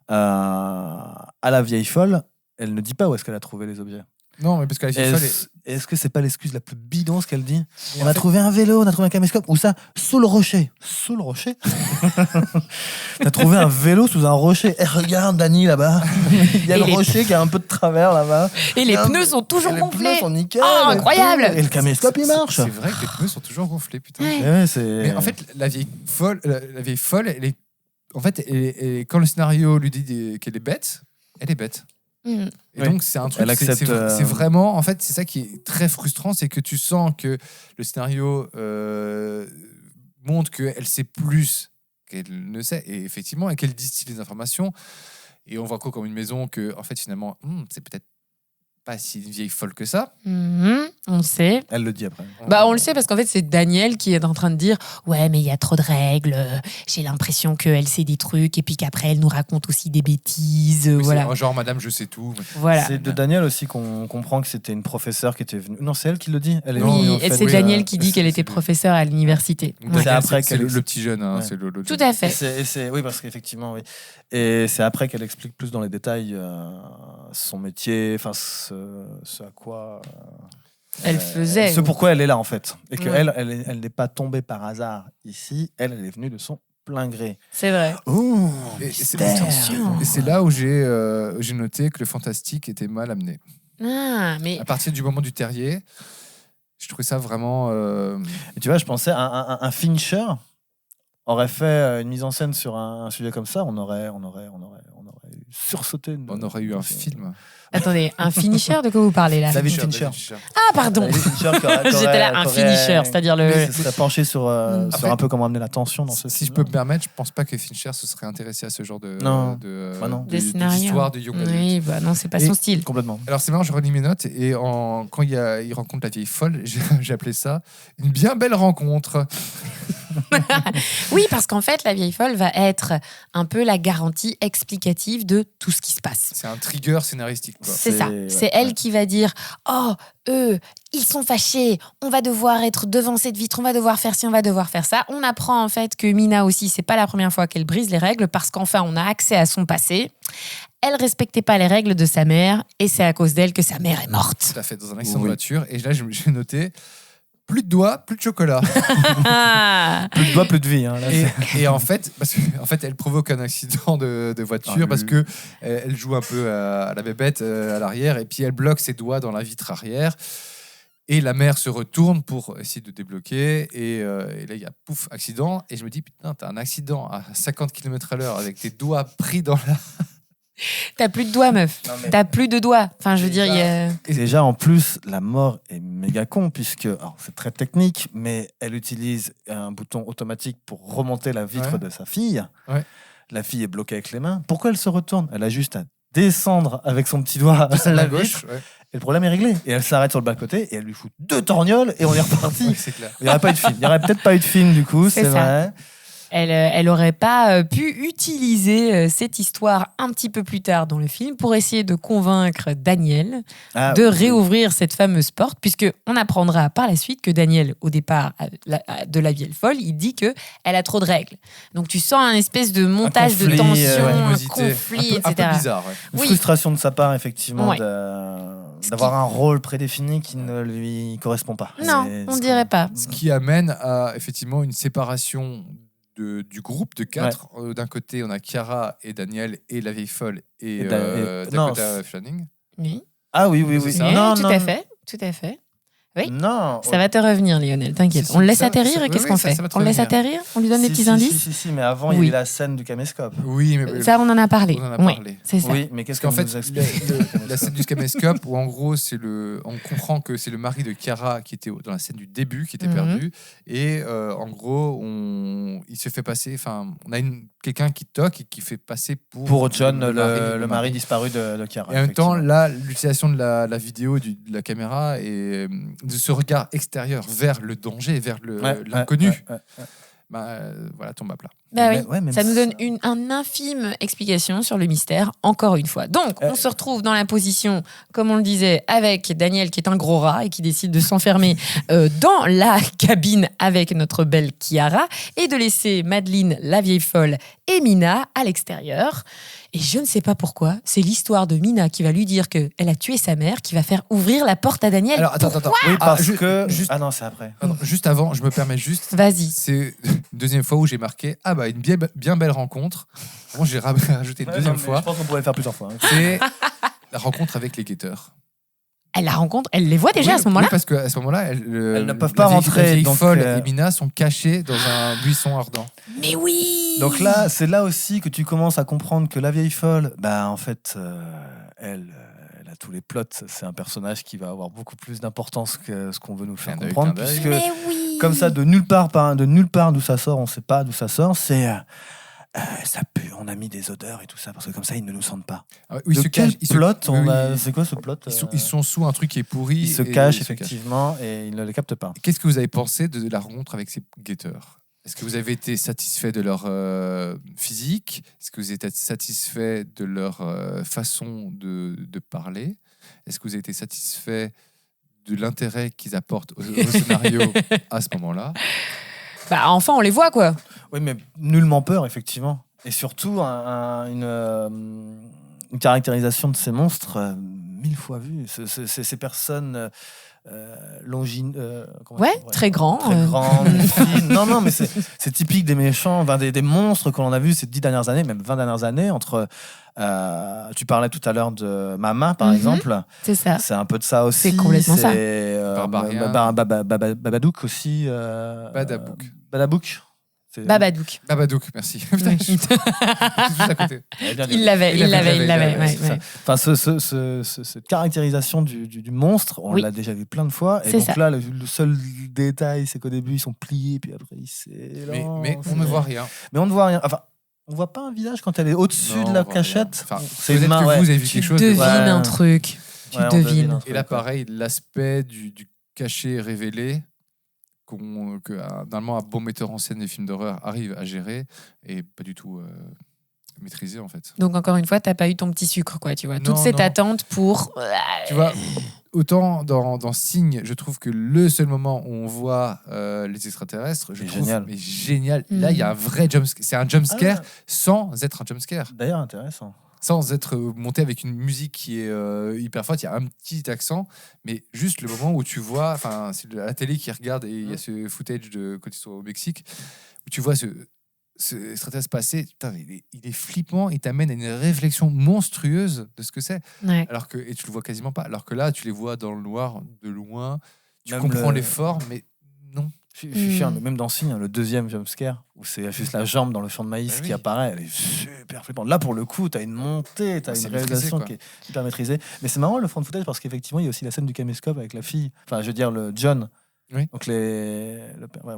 à la vieille folle, elle ne dit pas où est-ce qu'elle a trouvé les objets. Non, mais parce que la vieille folle Est-ce que c'est pas l'excuse la plus bidon ce qu'elle dit? Et On en a fait- trouvé un vélo, on a trouvé un caméscope, ou ça, sous le rocher. Sous le rocher? T'as trouvé un vélo sous un rocher. Eh, regarde, Dani, là-bas. Il y a Et le les- rocher qui a un peu de travers là-bas. Et les Non, pneus sont toujours Et les gonflés. pneus sont nickel. Oh, et incroyable. tout. Et le caméscope, il marche. C'est vrai que les pneus sont toujours gonflés, putain. Ouais. Ouais, c'est... Mais en fait, la vieille folle, elle est, en fait, quand le scénario lui dit qu'elle est bête, elle est bête. Mm. Et Oui. donc, c'est un truc, Elle accepte, c'est vraiment, en fait, c'est ça qui est très frustrant, c'est que tu sens que le scénario montre qu'elle sait plus qu'elle ne sait, et effectivement, et qu'elle distille les informations. Et on voit quoi comme une maison que, en fait, finalement, c'est peut-être pas si une vieille folle que ça. On sait. Elle le dit après. Bah, on le sait parce qu'en fait, c'est Daniel qui est en train de dire ouais, mais il y a trop de règles. J'ai l'impression qu'elle sait des trucs et puis qu'après, elle nous raconte aussi des bêtises. Oui, Voilà. c'est genre, madame, je sais tout. Voilà. C'est de Daniel aussi qu'on comprend que c'était une professeure qui était venue. Non, c'est elle qui le dit. Elle est Non, venue, Oui, en et fait. c'est oui, Daniel qui dit c'est- qu'elle c'est était lui. professeure à l'université. Donc, Ouais. C'est après c'est qu'elle le petit jeune, hein, Ouais. c'est le Tout à Et fait. oui, parce qu'effectivement, oui. Et c'est après qu'elle explique plus dans les détails son métier, enfin ce à quoi. Elle faisait. Ce pourquoi elle est là, en fait. Et Ouais. qu'elle, elle n'est pas tombée par hasard ici. Elle est venue de son plein gré. C'est vrai. Oh, Et c'est Attention. et c'est là où j'ai noté que le fantastique était mal amené. Ah, mais À partir du moment du terrier, je trouvais ça vraiment. Et tu vois, je pensais un Fincher aurait fait une mise en scène sur un sujet comme ça, on aurait sursauté. On aurait eu un film. attendez, un finisher, de quoi vous parlez là? David Fincher. Ah, pardon. David Fincher qui aurait- J'étais là, un qui aurait- finisher, c'est-à-dire le. Oui, se serait penché sur Après, un peu comment amener la tension dans ce Si je film. peux me permettre, je pense pas que Fincher se serait intéressé à ce genre de Non. de, Bah non. de- Des de- scénarios. d'histoire de young adult. Oui, bah non, c'est pas Et- son style. Complètement. Alors c'est marrant, je relis mes notes et quand il rencontre la vieille folle, j'ai appelé ça une bien belle rencontre. Oui, parce qu'en fait, la vieille folle va être un peu la garantie explicative de tout ce qui se passe. C'est un trigger scénaristique, quoi. C'est ça. ouais, C'est elle ouais. qui va dire oh, eux, ils sont fâchés, on va devoir être devant cette vitre, on va devoir faire ci, on va devoir faire ça. On apprend en fait que Mina aussi, c'est pas la première fois qu'elle brise les règles parce qu'enfin, on a accès à son passé. Elle respectait pas les règles de sa mère et c'est à cause d'elle que sa mère est morte. Tout à fait, dans un accident de Oui. voiture. Et là, j'ai noté plus de doigts, plus de chocolat. Plus de doigts, plus de vie. Hein, là, Et en fait, elle provoque un accident de voiture parce que elle joue un peu à la bébête à l'arrière et puis elle bloque ses doigts dans la vitre arrière. Et la mère se retourne pour essayer de débloquer. Et là, il y a pouf, accident. Et je me dis, putain, t'as un accident à 50 km/h avec tes doigts pris dans la... T'as plus de doigts, meuf. Non, mais- T'as plus de doigts. Enfin, je veux dire, il y a... Et déjà, en plus, la mort est méga con, puisque alors, c'est très technique, mais elle utilise un bouton automatique pour remonter la vitre Ouais. de sa fille. Ouais. La fille est bloquée avec les mains. Pourquoi elle se retourne? Elle a juste à descendre avec son petit doigt la la vitre, gauche. Ouais. et le problème est réglé. Et elle s'arrête sur le bas-côté, et elle lui fout 2 torgnoles, et on est reparti. Ouais, c'est clair. Il n'y aurait pas eu de film. Il n'y aurait peut-être pas eu de film, du coup, C'est c'est ça. vrai. Elle aurait pas pu utiliser cette histoire un petit peu plus tard dans le film pour essayer de convaincre Daniel Ah, de oui. réouvrir cette fameuse porte, puisque on apprendra par la suite que Daniel, au départ de La Vie est folle, il dit que elle a trop de règles. Donc tu sens un espèce de montage conflit, de tension, un animosité. conflit, un peu etc. bizarre. Ouais. Une Oui. frustration de sa part, effectivement, Ouais. d'avoir un rôle prédéfini qui ne lui correspond pas. Non, C'est- on c'est- dirait pas. Ce qui amène à effectivement une séparation du groupe de 4. D'un côté, on a Chiara et Daniel et la vieille folle et non, Dakota Fanning. Oui, Ah oui, oui, oui. C'est ça. oui, Non, tout non, à fait, tout à fait. Oui. Non. Ça va te revenir, Lionel, t'inquiète. Si, On le laisse ça- atterrir ça- et qu'est-ce oui, qu'on ça- fait? ça va te On le laisse revenir. atterrir? On lui donne des Si, petits si, indices? si, mais avant, il y a Oui. eu la scène du caméscope. Oui, mais Ça, on en a parlé. On en a Oui, parlé. c'est ça. Oui, mais qu'est-ce Parce qu'en qu'on fait, nous explique la scène du caméscope où en gros, on comprend que c'est le mari de Chiara qui était dans la scène du début, qui était Mhm. perdu. Et en gros, il se fait passer. Enfin, on a quelqu'un qui toque et qui fait passer Pour John, le le mari disparu de Chiara. Et en même temps, effectivement. là, l'utilisation de la vidéo, de la caméra et de ce regard extérieur vers le danger, vers Ouais, l'inconnu, ouais, ouais. voilà, tombe à plat. Bah oui. Mais- ouais, même Ça nous ça- donne une infime explication sur le mystère, encore une fois. Donc, on se retrouve dans la position, comme on le disait, avec Daniel qui est un gros rat et qui décide de s'enfermer dans la cabine avec notre belle Chiara et de laisser Madeleine, la vieille folle, et Mina à l'extérieur. Et je ne sais pas pourquoi, c'est l'histoire de Mina qui va lui dire qu'elle a tué sa mère qui va faire ouvrir la porte à Daniel. Alors, attends. Oui, parce ju- que. juste- Ah non, c'est après. Pardon, juste avant, je me permets juste. Vas-y. C'est une deuxième fois où j'ai marqué une bien belle rencontre. Bon, j'ai rajouté une deuxième fois. Je pense qu'on pourrait le faire plusieurs fois. hein. C'est la rencontre avec les guetteurs. Elle la rencontre, elle les voit déjà Oui, à ce moment-là. oui, parce qu'à ce moment-là, elles ne peuvent pas rentrer, La vieille donc, folle et Mina sont cachées dans un buisson ardent. Mais oui. Donc là, c'est là aussi que tu commences à comprendre que la vieille folle, en fait, elle a tous les plots. C'est un personnage qui va avoir beaucoup plus d'importance que ce qu'on veut nous faire Clin d'œil, comprendre, clin d'œil. puisque Mais oui. comme ça, de nulle part d'où ça sort, on ne sait pas d'où ça sort. C'est ça pue. On a mis des odeurs et tout ça parce que comme ça, ils ne nous sentent pas. Ah oui, De quel plot on oui, a C'est quoi ce plot ils sont sous un truc qui est pourri. Ils se et cachent ils se effectivement et ils ne les captent pas. Qu'est-ce que vous avez pensé de la rencontre avec ces guetteurs? Est-ce que vous avez été satisfait de leur physique? Est-ce que vous êtes satisfait de leur façon de parler? Est-ce que vous avez été satisfait de l'intérêt qu'ils apportent au scénario à ce moment-là? Bah, enfin, on les voit, quoi. Oui, mais nullement peur, effectivement. Et surtout, une caractérisation de ces monstres 1000 fois vue. Ces personnes Ouais, très grand. Très grandes, fines. Non, mais c'est typique des méchants, des monstres que l'on a vus ces 10 dernières années, même 20 dernières années. Tu parlais tout à l'heure de Mama, par Mhm. exemple. C'est ça. C'est un peu de ça aussi. C'est complètement ça. Barbarien. Babadook aussi. Badabouk. Badabouk. C'est- Babadook. Babadook, merci. Putain, je suis tout à côté. Il l'avait. Ouais, c'est ça. ouais. Enfin, cette caractérisation du monstre, on Oui. l'a déjà vu plein de fois. Et C'est donc ça. là, le seul détail, c'est qu'au début, ils sont pliés, puis après, ils s'élancent. Mais on ne voit rien. Mais on ne voit rien. Enfin, on voit pas un visage quand elle est au-dessus Non, de la on voit cachette. rien. Enfin, C'est peut-être une main, que ouais. vous avez vu Tu quelque chose. devines Ouais. un truc. Tu Ouais, on devine devines. un Et truc, là, ouais. pareil, l'aspect du cachet révélé que normalement un bon metteur en scène des films d'horreur arrive à gérer et pas du tout maîtrisé en fait. Donc, encore une fois, t'as pas eu ton petit sucre, quoi, tu vois. Non, Toute cette non. attente pour... Tu vois, autant dans Signe, je trouve que le seul moment où on voit les extraterrestres, je C'est trouve génial. génial. Là, il y a un vrai jumpscare. C'est un jumpscare Ah. sans être un jumpscare. D'ailleurs, intéressant. sans être monté avec une musique qui est hyper forte. Il y a un petit accent, mais juste le moment où tu vois, enfin, c'est la télé qui regarde et il y a ce footage de quand ils sont au Mexique où tu vois ce extraterrestre passer. Putain, il est flippant, il t'amène à une réflexion monstrueuse de ce que c'est. Ouais. Et tu le vois quasiment pas. Alors que là, tu les vois dans le noir, de loin, tu Même comprends le- les formes, mais non. Je suis fier, mais même dans Signe, le deuxième jumpscare, où c'est juste la jambe dans le champ de maïs Ah qui oui. apparaît, elle est super flippante. Là, pour le coup, t'as une montée, t'as C'est une maîtrisé, réalisation quoi. qui est hyper maîtrisée. Mais c'est marrant le front footage parce qu'effectivement, il y a aussi la scène du caméscope avec la fille, enfin, je veux dire, le John. Oui. Donc,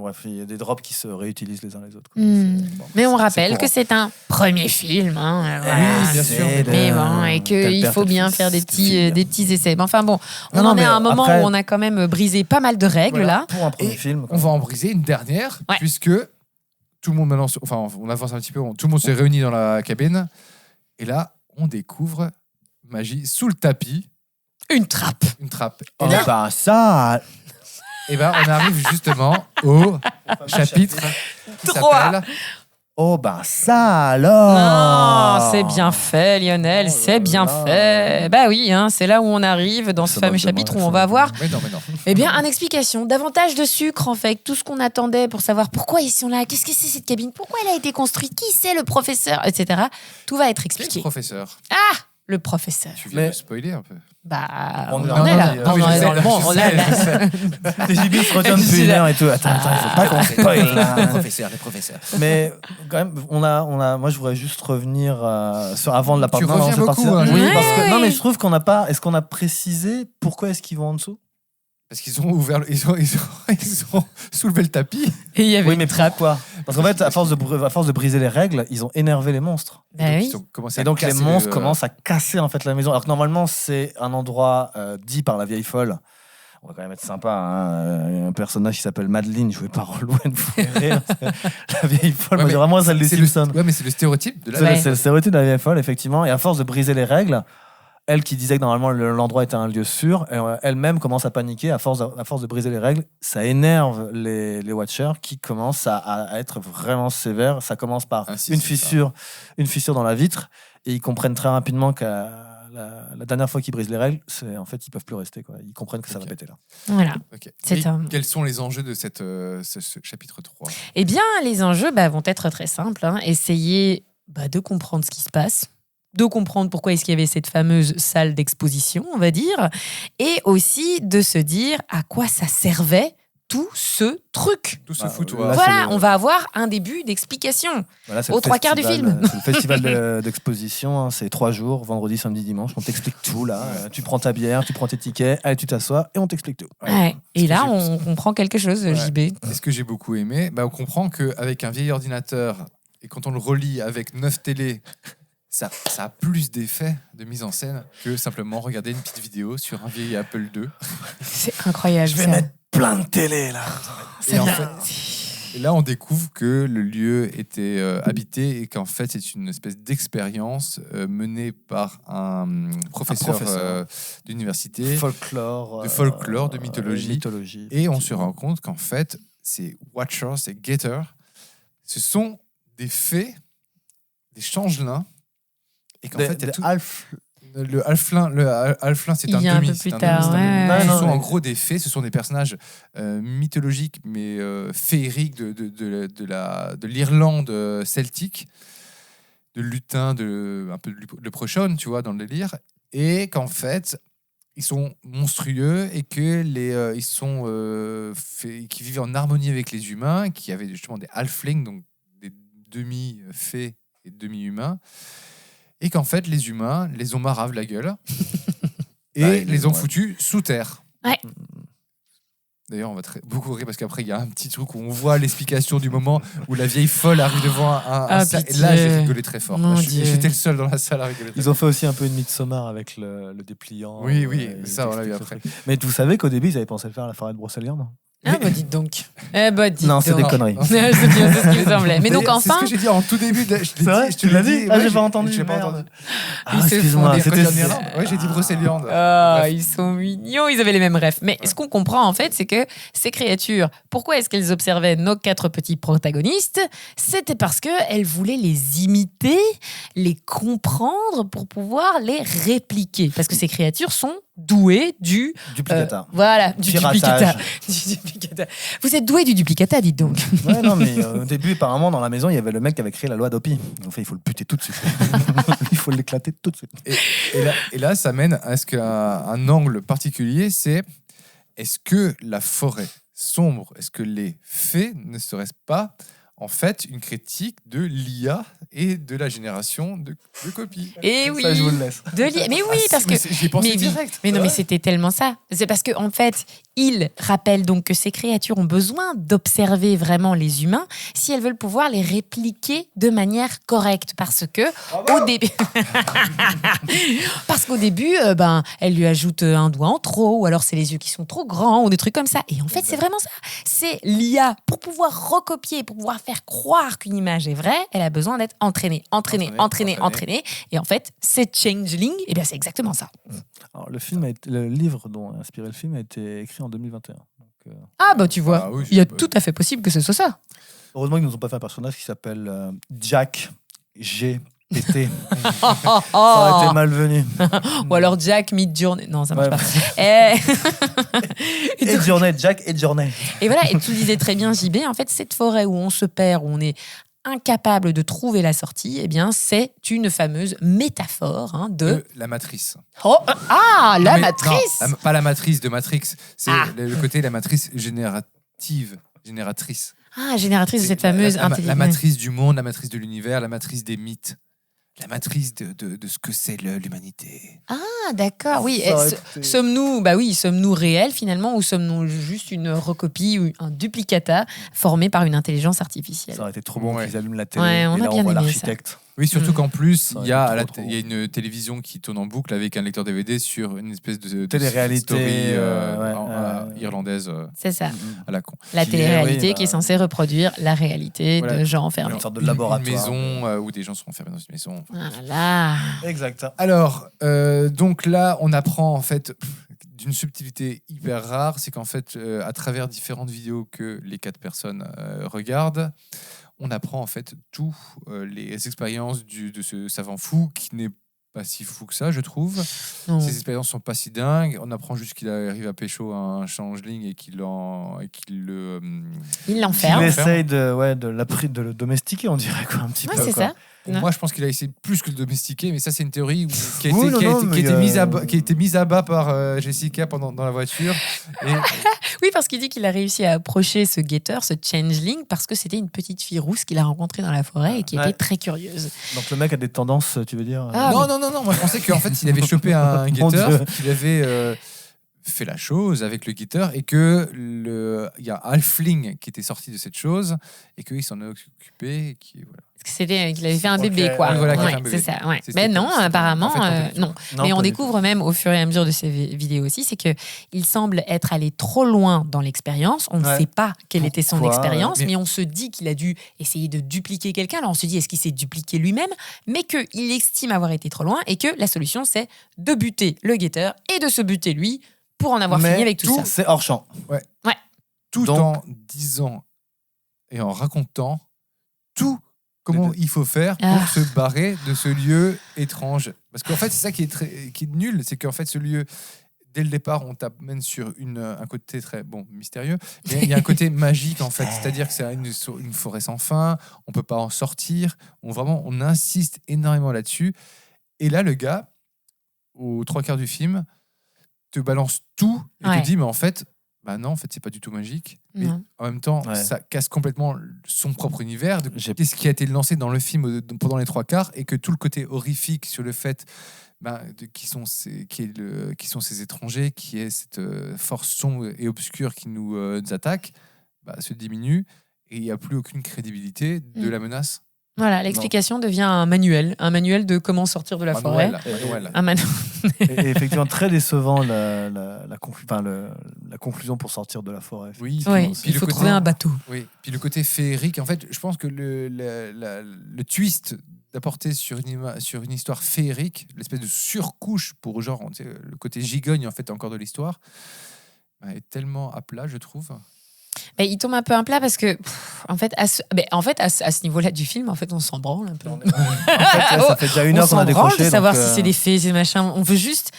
bref, il y a des drops qui se réutilisent les uns les autres. quoi. Bon, Mais on c'est rappelle courant. que c'est un premier film. Hein, voilà. Oui, bien sûr. Mais bon, et Tel qu'il père, faut tel bien fils, faire des tel fille. petits essais. Mais enfin bon, on Non, en est mais à un moment après- où on a quand même brisé pas mal de règles Voilà. là. Pour un premier Et film. On va en briser une dernière, Ouais. puisque tout le monde maintenant, enfin, on avance un petit peu, tout le monde se réunit dans la cabine, et là, on découvre magie sous le tapis, Une trappe. une trappe. Oh, bah ça Et ben, on arrive justement au chapitre qui 3. s'appelle Oh, bah ça alors Non, c'est bien fait, Lionel, Oh c'est là bien là. fait. Bah oui, hein, c'est là où on arrive dans ce Ça fameux moche de moi, chapitre où ça. on va voir Mais non. eh bien, une explication, davantage de sucre en fait, tout ce qu'on attendait pour savoir pourquoi ils sont là, qu'est-ce que c'est cette cabine, pourquoi elle a été construite, qui c'est le professeur, etc. Tout va être Quel expliqué. professeur? Le professeur. Tu viens Mais- de spoiler un peu. Bah, On on est en dans- est là. non, Non, mais on je est sais, dans le je monde. On sais, est là. je sais. Les JB se retiennent Je depuis suis une là. heure et tout. Attends, il faut pas qu'on spoil là. Les professeurs. Mais quand même, moi je voudrais juste revenir sur avant de la partie. Tu reviens cette beaucoup, partie-là. hein, Oui, je- parce que Ouais, non, ouais. mais je trouve qu'on n'a pas. Est-ce qu'on a précisé pourquoi est-ce qu'ils vont en dessous? Parce qu'ils ont ouvert, ils ont soulevé le tapis. Et il y avait Oui, une mais trappe. pourquoi? Parce qu'en fait, à force de briser les règles, ils ont énervé les monstres. Bah Donc, oui. ils ont commencé Et à donc les casser monstres le- commencent à casser en fait la maison. Alors que normalement c'est un endroit dit par la vieille folle. On va quand même être sympa. Hein, un personnage qui s'appelle Madeleine, joué par Louen, vous pouvez rire. La vieille folle, Ouais, moi mais j'ai vraiment celle des c'est le- Simpsons. Ouais, mais c'est le stéréotype de la Ouais. C'est le stéréotype de la vieille folle, effectivement. Et à force de briser les règles, elle qui disait que normalement l'endroit était un lieu sûr, elle-même commence à paniquer à force de briser les règles. Ça énerve les Watchers qui commencent à être vraiment sévères. Ça commence par Ah, si, une c'est ça. fissure dans la vitre, et ils comprennent très rapidement que la dernière fois qu'ils brisent les règles, c'est en fait ils peuvent plus rester. Quoi. Ils comprennent que ça va Ok. péter là. Voilà. Ok. C'est Et un- Quels sont les enjeux de ce chapitre 3? Eh bien, les enjeux vont être très simples. Hein. Essayer de comprendre ce qui se passe, de comprendre pourquoi est-ce qu'il y avait cette fameuse salle d'exposition, on va dire, et aussi de se dire à quoi ça servait tout ce truc. Tout ce Bah, foutoir. là, Voilà, c'est le- on va avoir un début d'explication. Voilà, c'est Aux le 3/4 du festival, film. C'est le festival d'exposition. Hein, c'est 3 jours, vendredi, samedi, dimanche. On t'explique tout là. Tu prends ta bière, tu prends tes tickets, allez, tu t'assois et on t'explique tout. Ouais. Et que là, j'ai- on comprend quelque chose, Ouais. JB. Et ce que j'ai beaucoup aimé, on comprend qu'avec un vieil ordinateur, et quand on le relie avec 9 télés, ça a plus d'effet de mise en scène que simplement regarder une petite vidéo sur un vieil Apple II. C'est incroyable. Je vais ça. mettre plein de télé là. Et en fait, et là, on découvre que le lieu était habité et qu'en fait, c'est une espèce d'expérience menée par un professeur, professeur. d'université. Folklore. De folklore, de mythologie. Et on se rend compte qu'en fait, ces Watchers, ces Gators, ce sont des fées, des changelins. Et qu'en fait, il y a tout- le halflin, c'est Il un vient un demi. peu c'est plus un tard, demi, c'est un ouais, demi. ouais. Ce Non, sont non, en mais- gros des fées, ce sont des personnages mythologiques, mais féeriques de l'Irlande celtique, de lutin, un peu de leprechaun, tu vois, dans le délire. Et qu'en fait, ils sont monstrueux et que ils sont qui vivent en harmonie avec les humains, qui avaient justement des halflings, donc des demi-fées et demi-humains, et qu'en fait les humains les ont marave la gueule et Ouais, les ont ouais. foutus sous terre. Ouais. D'ailleurs, on va beaucoup rire parce qu'après il y a un petit truc où on voit l'explication du moment où la vieille folle arrive devant un sac. Et là, pitié. j'ai rigolé très fort. Mon Là, Dieu. j'étais le seul dans la salle à rigoler. Ils ont fait aussi un peu une Midsommar avec le dépliant. Oui, ils ça, on l'a vu expliquent après. le truc. Mais vous savez qu'au début, ils avaient pensé le faire à la forêt de Brocéliande. Ah bah dites donc. Dites Non, c'est donc. des conneries. C'est ce qui me semblait. Mais donc D'ailleurs, enfin, c'est ce que j'ai dit en tout début. C'est vrai, tu l'as dit? Ah, j'ai pas entendu. J'ai pas merde. entendu. Ah, Ils se excuse-moi, font des c'était petits Irlande. Ouais, j'ai dit Brocéliande. ah, Bref. ils sont mignons, ils avaient les mêmes rêves. Mais ce qu'on comprend en fait, c'est que ces créatures, pourquoi est-ce qu'elles observaient nos 4 petits protagonistes? C'était parce qu'elles voulaient les imiter, les comprendre pour pouvoir les répliquer. Parce que ces créatures sont douées du... Duplicata. Voilà, du Piratage. duplicata. Du duplicata. Vous êtes doués du duplicata, dites donc. Ouais, non, mais au début, apparemment, dans la maison, il y avait le mec qui avait créé la loi d'Opi. En fait, il faut le buter tout de suite. Il faut l'éclater tout de suite. Et là, ça mène à ce qu'un angle particulier, c'est est-ce que la forêt sombre, est-ce que les fées ne seraient pas en fait une critique de l'IA et de la génération de copies? Et oui. Ça, je vous le laisse. Mais oui, parce que... J'y ai pensé Mais oui. direct. Mais non, Ouais. mais c'était tellement ça. C'est parce qu'en fait, il rappelle donc que ces créatures ont besoin d'observer vraiment les humains si elles veulent pouvoir les répliquer de manière correcte. Parce que au début, elles lui ajoutent un doigt en trop, ou alors c'est les yeux qui sont trop grands, ou des trucs comme ça. Et en fait, c'est vraiment ça. C'est l'IA. Pour pouvoir recopier, pour pouvoir faire croire qu'une image est vraie, elle a besoin d'être entraînée. Et en fait, c'est Changeling, et bien c'est exactement ça. Alors, le livre dont est inspiré le film a été écrit en 2021. Donc, Ah bah tu vois, Ah oui, il y a c'est- tout à fait possible que ce soit ça. heureusement qu'ils nous ont pas fait un personnage qui s'appelle Jack GPT. Oh, oh, Ça aurait oh. été malvenu. Ou alors Jack Midjourney. Non, ça marche Ouais. pas. Et... Et Journey, Jack et Journey. et voilà, et tu le disais très bien, JB, en fait, cette forêt où on se perd, où on est incapable de trouver la sortie, eh bien, c'est une fameuse métaphore de... La matrice. Oh, la Non, mais- matrice. non, pas la matrice de Matrix, c'est Ah. le côté de la matrice génératrice. Ah, génératrice de cette C'est fameuse la intelligence. matrice du monde, la matrice de l'univers, la matrice des mythes, la matrice de ce que c'est l'humanité. Ah, d'accord, oui. Ça aurait été- Sommes-nous réels finalement, ou sommes-nous juste une recopie ou un duplicata formé par une intelligence artificielle? Ça aurait été trop bon Ouais. qu'ils allument la télé. Ouais, on et a là, bien on voit aimé l'architecte. Oui, surtout qu'en plus, Ça aurait il y a, été trop, il y a une télévision qui tourne en boucle avec un lecteur DVD sur une espèce de Télé-réalité, story ouais, irlandaise C'est ça. à la con. La Qui est- télé-réalité oui, qui est bah, censée reproduire la réalité Voilà. de gens enfermés. Une sorte de Une laboratoire. maison où des gens sont enfermés dans une maison. Ah là là. Exact. Alors, donc là, on apprend en fait d'une subtilité hyper rare, c'est qu'en fait, à travers différentes vidéos que les 4 personnes regardent, on apprend en fait tous les expériences de ce savant fou qui n'est pas si fou que ça, je trouve. Non. Ces expériences sont pas si dingues. On apprend juste qu'il arrive à pécho un changeling et qu'il le Il Il l'enferme. essaye de le domestiquer, on dirait, quoi, un petit Ouais, peu. c'est quoi. ça. Pour Ouais. moi, je pense qu'il a essayé plus que de domestiquer, mais ça, c'est une théorie qui a Oui, été, non, qui a été mais, mise à bas par Jessica dans la voiture. Et Oui, parce qu'il dit qu'il a réussi à approcher ce guetteur, ce changeling, parce que c'était une petite fille rousse qu'il a rencontrée dans la forêt et qui Ouais. était très curieuse. Donc le mec a des tendances, tu veux dire Ah, non, moi je pensais qu'en fait, il avait chopé un Mon Dieu. guetteur, qu'il avait fait la chose avec le guetteur et que il y a un halfling qui était sorti de cette chose et qu'il s'en est occupé. Et qui, voilà. Parce que c'était qu'il avait fait un Ok, bébé, quoi. ouais, voilà, qu'il a Ouais, fait un bébé. c'est ça. Ouais. C'est- Mais non, c'était- apparemment, en fait, non. Non, Mais on pas du découvre même au fur et à mesure de ces vidéos aussi, c'est que il semble être allé trop loin dans l'expérience. On ne Ouais. sait pas quelle était son Pourquoi, expérience, ouais. mais on se dit qu'il a dû essayer de dupliquer quelqu'un. Alors on se dit, est-ce qu'il s'est dupliqué lui-même? Mais qu'il estime avoir été trop loin et que la solution, c'est de buter le guetteur et de se buter lui pour en avoir Mais fini avec tout ça. C'est hors champ. Tout Donc- en disant et en racontant tout comment il faut faire pour Ah. se barrer de ce lieu étrange. Parce qu'en fait, c'est ça qui est nul, c'est qu'en fait, ce lieu, dès le départ, on t'amène sur un côté très mystérieux, mais il y a un côté magique, en fait. C'est-à-dire que c'est une forêt sans fin, on peut pas en sortir. On insiste énormément là-dessus. Et là, le gars, aux 3/4 du film, te balance tout et Ouais. te dit, mais en fait, bah non, en fait, c'est pas du tout magique. Mais Non. en même temps, Ouais. ça casse complètement son propre univers. J'ai- Qu'est-ce qui a été lancé dans le film pendant les 3/4 et que tout le côté horrifique sur le fait qui sont ces étrangers, qui est cette force sombre et obscure qui nous attaque, se diminue et il n'y a plus aucune crédibilité de la menace. Voilà, l'explication devient un manuel de comment sortir de la forêt. Manuel. Un manuel. Et effectivement, très décevant la conclusion pour sortir de la forêt. Oui, Ouais, puis il le faut côté- trouver un bateau. Oui, puis le côté féerique, en fait, je pense que le twist d'apporter sur une histoire féerique, l'espèce de surcouche pour genre, tu sais, le côté gigogne en fait encore de l'histoire, est tellement à plat, je trouve. Mais il tombe un peu à plat parce que, à ce niveau-là du film, en fait, on s'en branle un peu. En fait, ça fait déjà une heure qu'on a s'en branle décroché. de savoir donc, si c'est des faits, c'est machin. On veut juste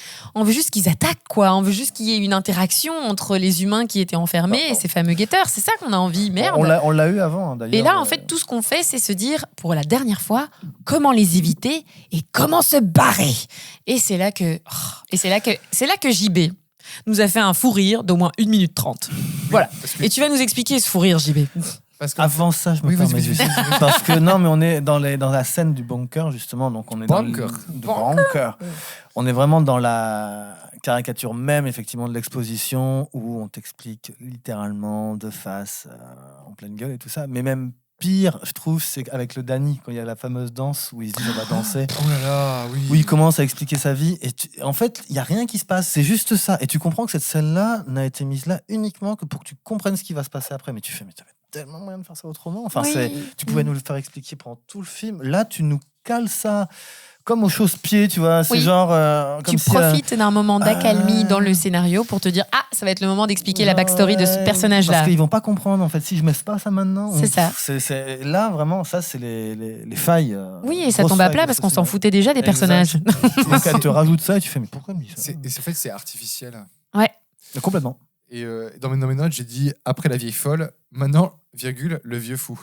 qu'ils attaquent, quoi. On veut juste qu'il y ait une interaction entre les humains qui étaient enfermés et ces fameux guetteurs. C'est ça qu'on a envie. Merde. On l'a eu avant, hein, d'ailleurs. Et là, en fait, tout ce qu'on fait, c'est se dire, pour la dernière fois, comment les éviter et comment se barrer. Et c'est là que JB nous a fait un fou rire d'au moins 1 minute 30. Voilà. Et tu vas nous expliquer ce fou rire, JB. Parce que Avant ça, je me Oui, permets vas-y, juste. vas-y. Parce que non, mais on est dans la scène du bunker, justement. Donc on est Bunker. dans le bunker. On est vraiment dans la caricature même, effectivement, de l'exposition où on t'explique littéralement de face, en pleine gueule et tout ça. Mais même pire, je trouve, c'est avec le Danny, quand il y a la fameuse danse où il se dit on va danser. oh là là, oui. Où il commence à expliquer sa vie et en fait il y a rien qui se passe, c'est juste ça et tu comprends que cette scène-là n'a été mise là uniquement que pour que tu comprennes ce qui va se passer après, mais tu fais mais t'avais tellement moyen de faire ça autrement, enfin Oui. tu pouvais nous le faire expliquer pendant tout le film, là tu nous cales ça comme au chausse-pied, tu vois, c'est Oui. genre Tu comme si, profites d'un moment d'accalmie dans le scénario pour te dire ça va être le moment d'expliquer la backstory de ce ouais, personnage-là. parce qu'ils vont pas comprendre en fait si je mets pas ça maintenant. C'est ça. C'est là vraiment ça, c'est les failles. Oui, et ça grosses tombe à failles plat de parce ce qu'on s'en scénario. foutait déjà des Exact. personnages. Donc elle te rajoute ça et tu fais mais pourquoi mis ça En fait, c'est artificiel. Ouais. Mais complètement. Et dans mes notes, j'ai dit après la vieille folle, maintenant, virgule, le vieux fou.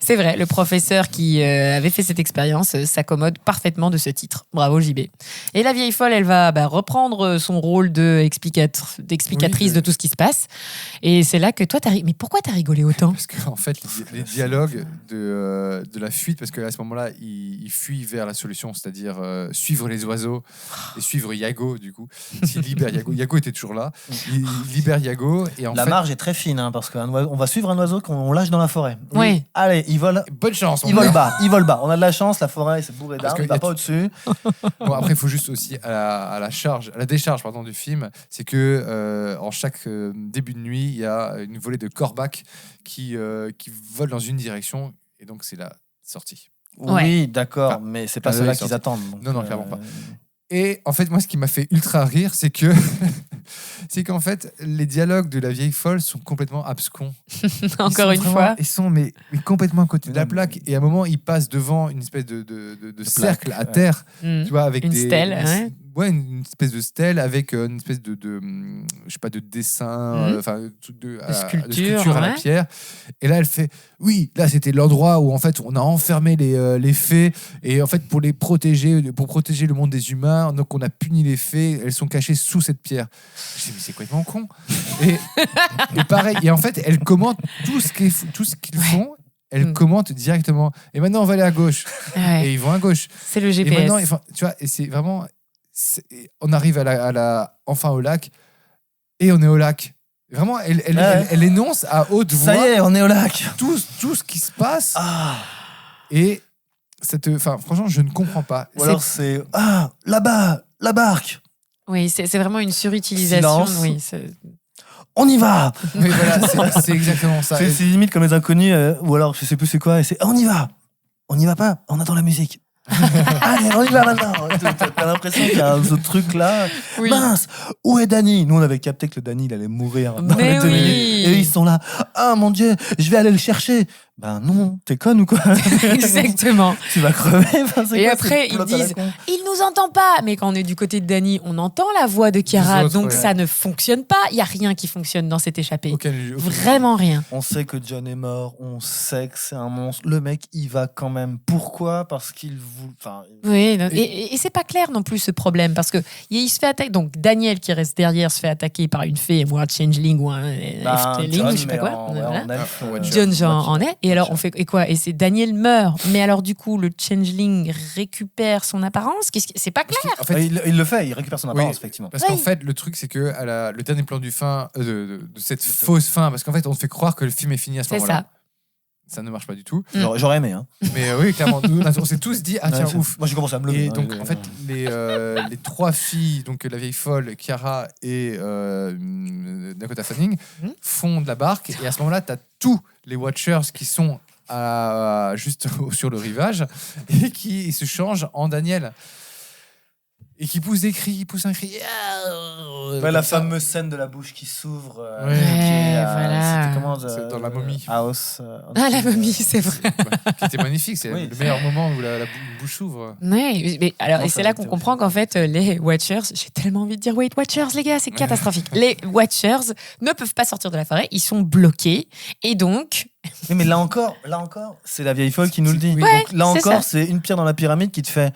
C'est vrai, le professeur qui avait fait cette expérience s'accommode parfaitement de ce titre. Bravo JB. Et la vieille folle, elle va reprendre son rôle d'explicatrice Oui, de tout ce qui se passe. Et c'est là que toi, mais pourquoi t'as rigolé autant? Parce que en fait, les dialogues de la fuite, parce qu'à ce moment-là, il fuit vers la solution, c'est-à-dire suivre les oiseaux et suivre Yago, du coup. S'il libère Yago, Yago était toujours là. Il libère Yago et en La fait, marge est très fine, hein, parce qu'on va suivre un oiseau qu'on lâche dans la forêt. Oui. Allez, il vole. bonne chance. Il vole bas, il vole bas. On a de la chance, la forêt c'est bourré Parce d'arbres, que il va y a pas au-dessus. Bon, après, il faut juste aussi à la décharge du film, c'est que en chaque début de nuit, il y a une volée de corbacs qui volent dans une direction, et donc c'est la sortie. Ouais. Oui, d'accord, Enfin, mais c'est pas là, cela ils qu'ils sortent. attendent. donc, Non, clairement pas. Et en fait, moi, ce qui m'a fait ultra rire, c'est que c'est qu'en fait, les dialogues de la vieille folle sont complètement abscons. Encore une fois. Ils sont mais complètement à côté de la Non, plaque. Et à un moment, ils passent devant une espèce de cercle à ouais. terre, Mm. tu vois, avec Une stèle, ouais. Ouais, une espèce de stèle avec une espèce de je sais pas, de dessin, Mhm. enfin, de sculpture, à la ouais. pierre. Et là, elle fait, oui, là, c'était l'endroit où en fait, on a enfermé les fées, et en fait, pour protéger le monde des humains, donc on a puni les fées. Elles sont cachées sous cette pierre. Je dis, mais c'est complètement con. Et pareil. Et en fait, elle commente tout ce qu'ils font. Elle Mm. commente directement. Et maintenant, on va aller à gauche. Ouais. Et ils vont à gauche. C'est le Et GPS. maintenant, enfin, tu vois, et c'est vraiment, on arrive enfin au lac, et on est au lac. Vraiment, elle énonce à haute voix Ça y est, on est au lac. tout ce qui se passe. Ah. Et franchement, je ne comprends pas. Ou alors c'est là-bas, la barque. Oui, c'est vraiment une surutilisation. Silence. Oui, On y va. Mais voilà, c'est exactement ça. C'est limite comme les inconnus, ou alors je sais plus c'est quoi, et c'est on y va. On n'y va pas, on attend la musique. Allez, on y va maintenant. T'as l'impression qu'il y a ce truc là. Oui. Mince, où est Danny? Nous on avait capté que le Danny il allait mourir dans Mais les 2 oui. minutes. Et eux, ils sont là. Ah mon Dieu, je vais aller le chercher. Ben non, t'es conne ou quoi? Exactement. Tu vas crever. Enfin, c'est Et quoi, après, ce ils plot à la disent con? il nous entend pas. Mais quand on est du côté de Danny, on entend la voix de Chiara. autres, Donc ouais. ça ne fonctionne pas. Il y a rien qui fonctionne dans cette échappée. Aucun- Vraiment rien. On sait que John est mort, on sait que c'est un monstre. Le mec, il va quand même. Pourquoi? Parce qu'il vous. Enfin, Oui, et c'est pas clair non plus ce problème parce que il se fait attaquer. Donc Daniel qui reste derrière se fait attaquer par une fée ou un changeling ou un elfling, John, je sais pas mais quoi. en Voilà. elfe, John Jean en est. Et alors on fait et quoi? Et c'est Daniel meurt. Mais alors du coup le changeling récupère son apparence. C'est pas clair. En fait, il le fait, il récupère son apparence, Oui, effectivement. parce qu'en Oui. fait, le truc, c'est que le dernier plan de cette fausse fin, parce qu'en fait, on te fait croire que le film est fini à ce C'est moment-là. ça. Ça ne marche pas du tout. J'aurais aimé. Hein. Mais oui, clairement, nous, on s'est tous dit, ah tiens, Ouais, ouf. Moi, j'ai commencé à me lever. Et hein, donc, en fait, les trois filles, donc la vieille folle, Chiara et Dakota Fanning, font de la barque. Et à ce moment-là, tu as tous les Watchers qui sont juste sur le rivage et qui se changent en Daniel. Et qui poussent des cris, ils poussent un cri. Ouais, la fameuse scène de la bouche qui s'ouvre. Ouais. Qui est, Voilà. C'était comment C'est dans la momie. House. Ah, la momie, c'est vrai. Qui était magnifique. C'est Oui. le meilleur moment où la bouche s'ouvre. Ouais, mais alors, Non, et ça c'est là va qu'on être comprend qu'en fait, les Watchers, j'ai tellement envie de dire Weight Watchers, les gars, c'est catastrophique. Les Watchers ne peuvent pas sortir de la forêt, ils sont bloqués. Et donc, Oui, mais là encore, c'est la vieille folle qui nous le dit. Oui. Ouais, Donc, là c'est encore, ça. c'est une pierre dans la pyramide qui te fait.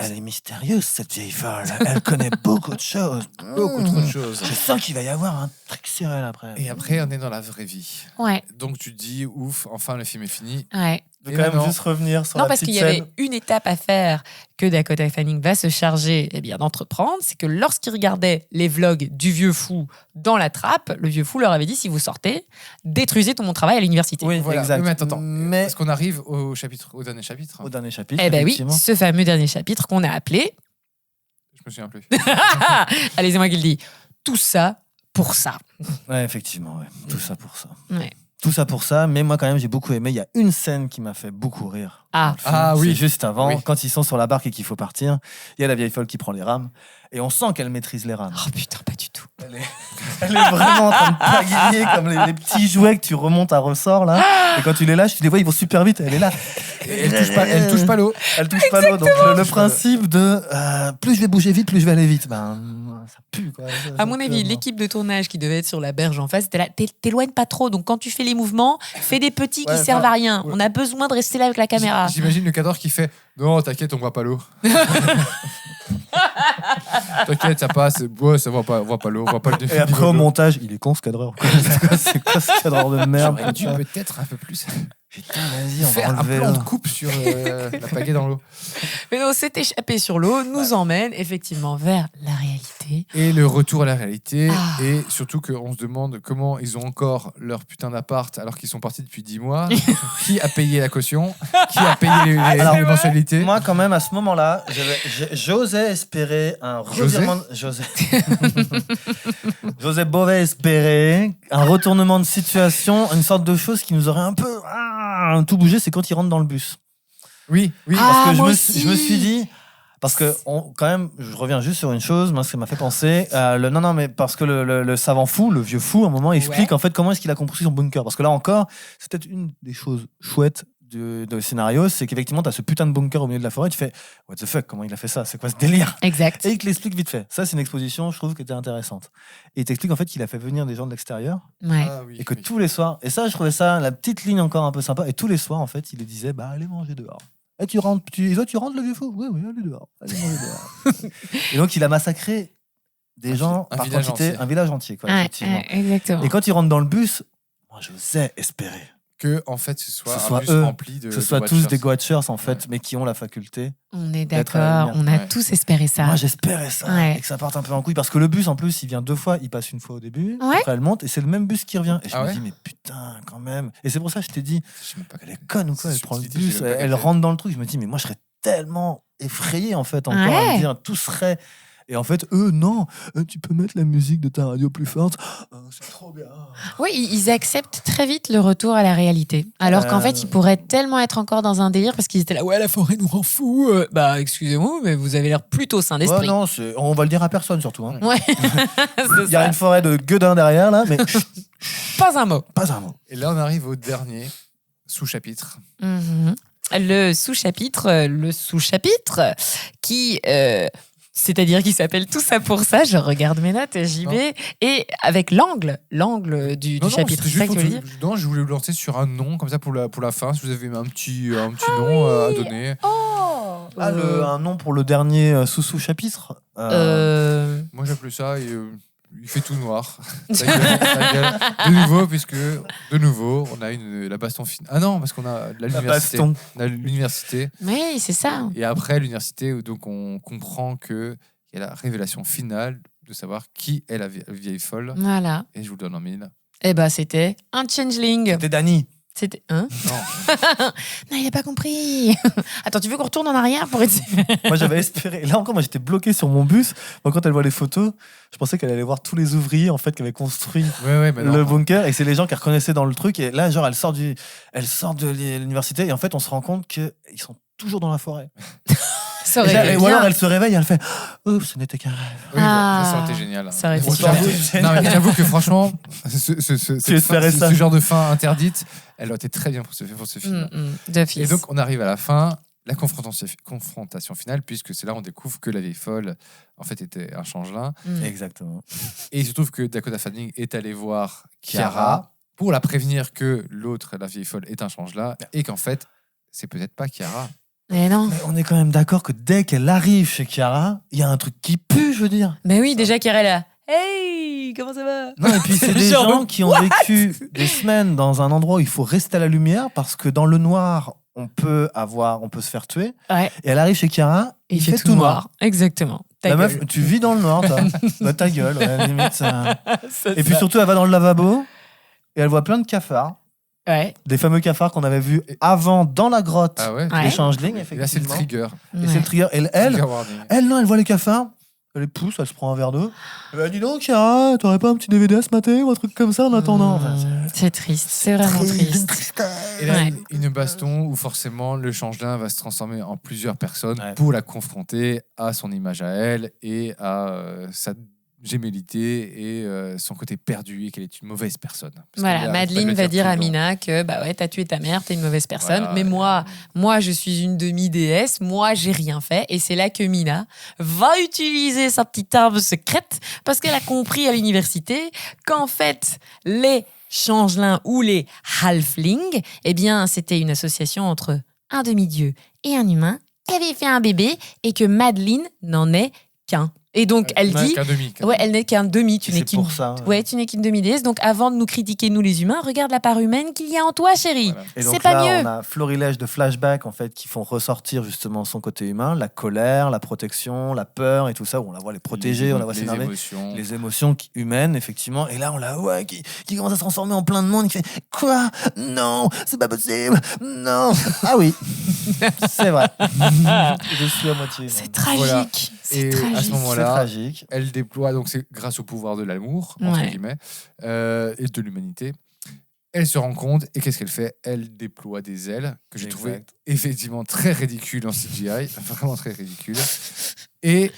Elle est mystérieuse, cette vieille folle. Elle connaît beaucoup de choses. Beaucoup trop de choses. Je sens qu'il va y avoir un truc sur elle après. Et après, on est dans la vraie vie. ouais, Donc tu te dis, ouf, enfin le film est fini. ouais. Je Et veux quand même maintenant- juste revenir sur Non, la parce petite qu'il y avait scène. une étape à faire que Dakota Fanning va se charger d'entreprendre. C'est que lorsqu'il regardait les vlogs du vieux fou dans la trappe, le vieux fou leur avait dit, si vous sortez, détruisez tout mon travail à l'université. Oui, Voilà. exact. Oui, mais attends. Mais Est-ce qu'on arrive au dernier chapitre au dernier chapitre, Eh ben oui, effectivement. ce fameux dernier chapitre qu'on a appelé, Je me souviens plus. allez, c'est moi qui le dis, tout ça pour ça. Ouais, effectivement, ouais. Tout ça pour ça. Ouais. Tout ça pour ça, mais moi quand même j'ai beaucoup aimé. Il y a une scène qui m'a fait beaucoup rire. Ah. dans le film. Ah oui. C'est juste avant, Oui. quand ils sont sur la barque et qu'il faut partir, il y a la vieille folle qui prend les rames et on sent qu'elle maîtrise les rames. Oh putain, pas du tout. Elle est vraiment en train de pagayer comme les petits jouets que tu remontes à ressort là. Et quand tu les lâches, tu les vois, ils vont super vite. Elle est là. Elle touche pas l'eau. Elle touche pas l'eau. Donc le principe de plus je vais bouger vite, plus je vais aller vite. Ben ça pue quoi. À mon avis, l'équipe de tournage qui devait être sur la berge en face, était là, t'éloignes pas trop. Donc quand tu fais les mouvements, fais des petits qui Ouais, servent à rien. ouais. On a besoin de rester là avec la caméra. J'imagine le cadre qui fait, non, t'inquiète, on voit pas l'eau. T'inquiète, ça passe. Ouais, ça voit pas l'eau, on voit pas le défi. Et après au montage, il est con ce cadreur. C'est quoi ce cadreur de merde? J'aurais dû peut-être un peu plus Putain, vas-y, on va faire un enlever plan là. de coupe sur la pagaie dans l'eau. Mais non, cet échappé sur l'eau nous emmène effectivement vers la réalité. Et le retour à la réalité. Ah. Et surtout qu'on se demande comment ils ont encore leur putain d'appart alors qu'ils sont partis depuis 10 mois. Qui a payé la caution? Qui a payé les mensualités? Moi, quand même, à ce moment-là, j'osais espérer un revirement. J'osais Beauvais espérer un retournement de situation, une sorte de chose qui nous aurait un peu tout bougé, c'est quand ils rentrent dans le bus. Oui, oui. Ah, Parce que moi je aussi. me suis dit. Parce que, quand même, je reviens juste sur une chose, moi, ce qui m'a fait penser. Non, mais parce que le savant fou, le vieux fou, à un moment, explique en fait comment est-ce qu'il a construit son bunker. Parce que là encore, c'est peut-être une des choses chouettes de scénario, c'est qu'effectivement, tu as ce putain de bunker au milieu de la forêt, tu fais what the fuck, comment il a fait ça? C'est quoi ce délire? Exact. Et il te l'explique vite fait. Ça, c'est une exposition, je trouve, qui était intéressante. Et il t'explique en fait qu'il a fait venir des gens de l'extérieur Ouais. Ah oui, et que oui. tous les soirs, et ça, je trouvais ça, la petite ligne encore un peu sympa, et tous les soirs, en fait, il les disait, bah, allez manger dehors. Et tu rentres, tu rentres le vieux fou? Oui, allez dehors. Allez manger dehors. Et donc, il a massacré des gens un par village quantité, entier. un village entier, quoi, Ouais, effectivement. ouais, exactement. Et quand il rentre dans le bus, moi, j'osais espérer Que, en fait, ce soit Que ce un soit bus eux, rempli de que ce soit de tous Watchers. des Watchers, en fait, mais qui ont la faculté. On est d'être à la d'accord, on a lumière. tous espéré ça. Moi, j'espérais ça, Ouais. et que ça parte un peu en couille. Parce que le bus, en plus, il vient 2 fois. Il passe une fois au début, Ouais. après elle monte, et c'est le même bus qui revient. Et je Ah me ouais dis, mais putain, quand même. Et c'est pour ça que je t'ai dit, Je sais même pas elle est conne ou quoi? Elle C'est prend le subtilité, bus, j'ai même pas elle capté. rentre dans le truc. Je me dis, mais moi, je serais tellement effrayé, en fait, encore à Ouais. me dire, tout serait. Et en fait, eux, non, tu peux mettre la musique de ta radio plus forte. C'est trop bien. Oui, ils acceptent très vite le retour à la réalité. Alors qu'en fait, ils pourraient tellement être encore dans un délire parce qu'ils étaient là, ouais, la forêt nous rend fous. Bah, excusez-moi, mais vous avez l'air plutôt sain Ouais, d'esprit. non, on va le dire à personne, surtout. Hein. Ouais, Il y a une forêt de gueudins derrière, là, mais pas un mot. pas un mot. Et là, on arrive au dernier sous-chapitre. Mhm. Le sous-chapitre qui, c'est-à-dire qui s'appelle Tout ça pour ça. Je regarde mes notes, j'y vais. Et avec l'angle du chapitre. c'était C'est ça juste que tu veux dire non, je voulais vous lancer sur un nom, comme ça, pour la fin, si vous avez un petit nom à donner. Un nom pour le dernier sous-chapitre. Moi, j'appelais ça, il fait tout noir. Ça gueule. De nouveau, puisque, de nouveau, on a la baston finale. Ah non, parce qu'on a l'université. baston. On a l'université. Oui, c'est ça. Et après l'université, où donc on comprend qu'il y a la révélation finale de savoir qui est la vieille folle. Voilà. Et je vous le donne en mille. Eh ben, c'était un changeling. C'était Dany. C'était... Hein Non. Non, il n'a pas compris. Attends, tu veux qu'on retourne en arrière pour être... Moi, j'avais espéré. Là encore, moi, j'étais bloqué sur mon bus. Moi, quand elle voit les photos, je pensais qu'elle allait voir tous les ouvriers en fait qui avaient construit Ouais, mais non. le bunker, et c'est les gens qu'elle reconnaissait dans le truc. Et là, genre, elle sort de l'université, et en fait, on se rend compte qu'ils sont toujours dans la forêt. Ça aurait été Ou bien. alors, elle se réveille, et elle fait oh, ce n'était qu'un rêve. Oui, Ah. ça aurait été génial. Ça aurait été Franchement, super. non, mais j'avoue que franchement, ce genre de fin interdite, elle aurait été très bien pour ce film. D'office. Et donc, on arrive à la fin, la confrontation finale, puisque c'est là où on découvre que la vieille folle, en fait, était un changelin. Exactement. Et il se trouve que Dakota Fanning est allée voir Chiara pour la prévenir que l'autre, la vieille folle, est un changelin et qu'en fait, c'est peut-être pas Chiara. Mais non. Mais on est quand même d'accord que dès qu'elle arrive chez Chiara, il y a un truc qui pue, je veux dire. Mais oui, déjà Chiara est là. Hey, comment ça va? Non, et puis c'est des Genre, gens qui ont vécu des semaines dans un endroit où il faut rester à la lumière parce que dans le noir, on peut se faire tuer. Ouais. Et elle arrive chez Chiara, Et il fait tout noir. Exactement. Ta La gueule. meuf, tu vis dans le noir, toi. Bah, ta gueule, ouais, à la limite, ça... Et puis surtout, elle va dans le lavabo et elle voit plein de cafards. Ouais. Des fameux cafards qu'on avait vus avant dans la grotte Ah ouais, Ouais. des changelings, Et là, c'est le effectivement. trigger. Et c'est le trigger. Et elle, Trigger warning. non, elle voit les cafards, elle les pousse, elle se prend un verre d'eau. Elle va dis donc, Chiara, t'aurais pas un petit DVD à ce matin ou un truc comme ça en attendant? Enfin, C'est triste, c'est vraiment triste. Et là, Ouais. une baston où forcément le changelin va se transformer en plusieurs personnes Ouais. pour la confronter à son image à elle et à sa gémellité et son côté perdu et qu'elle est une mauvaise personne. Parce Voilà, qu'elle arrête pas de Madeleine le va dire tout à le temps. Mina que bah ouais, t'as tué ta mère, t'es une mauvaise personne. Voilà. Mais moi, je suis une demi-déesse, moi, j'ai rien fait. Et c'est là que Mina va utiliser sa petite arme secrète parce qu'elle a compris à l'université qu'en fait, les changelins ou les halflings, eh bien, c'était une association entre un demi-dieu et un humain qui avait fait un bébé et que Madeleine n'en est qu'un. Et donc, elle Ouais, dit... qu'un demi. Ouais, elle n'est qu'un demi, tu Et n'es c'est qu'une... pour ça. Ouais, tu n'es qu'une demi-déesse. Donc, avant de nous critiquer, nous les humains, regarde la part humaine qu'il y a en toi, chérie. Voilà. Et donc C'est pas là, mieux. on a florilège de flashbacks en fait qui font ressortir justement son côté humain, la colère, la protection, la peur et tout ça. Où on la voit les protéger, on la voit les s'énerver. émotions. Les émotions humaines, effectivement. Et là, on la voit qui commence à se transformer en plein de monde. Qui fait quoi? Non, c'est pas possible. Non. Ah oui, c'est vrai. Je suis à moitié. C'est non. tragique. Voilà. C'est Et à ce tragique. C'est moment-là, tragique. elle déploie, donc c'est grâce au pouvoir de l'amour, entre Ouais. guillemets, et de l'humanité. Elle se rend compte, et qu'est-ce qu'elle fait? Elle déploie des ailes, que j'ai Exact. trouvé effectivement très ridicules en CGI, vraiment très ridicules. Et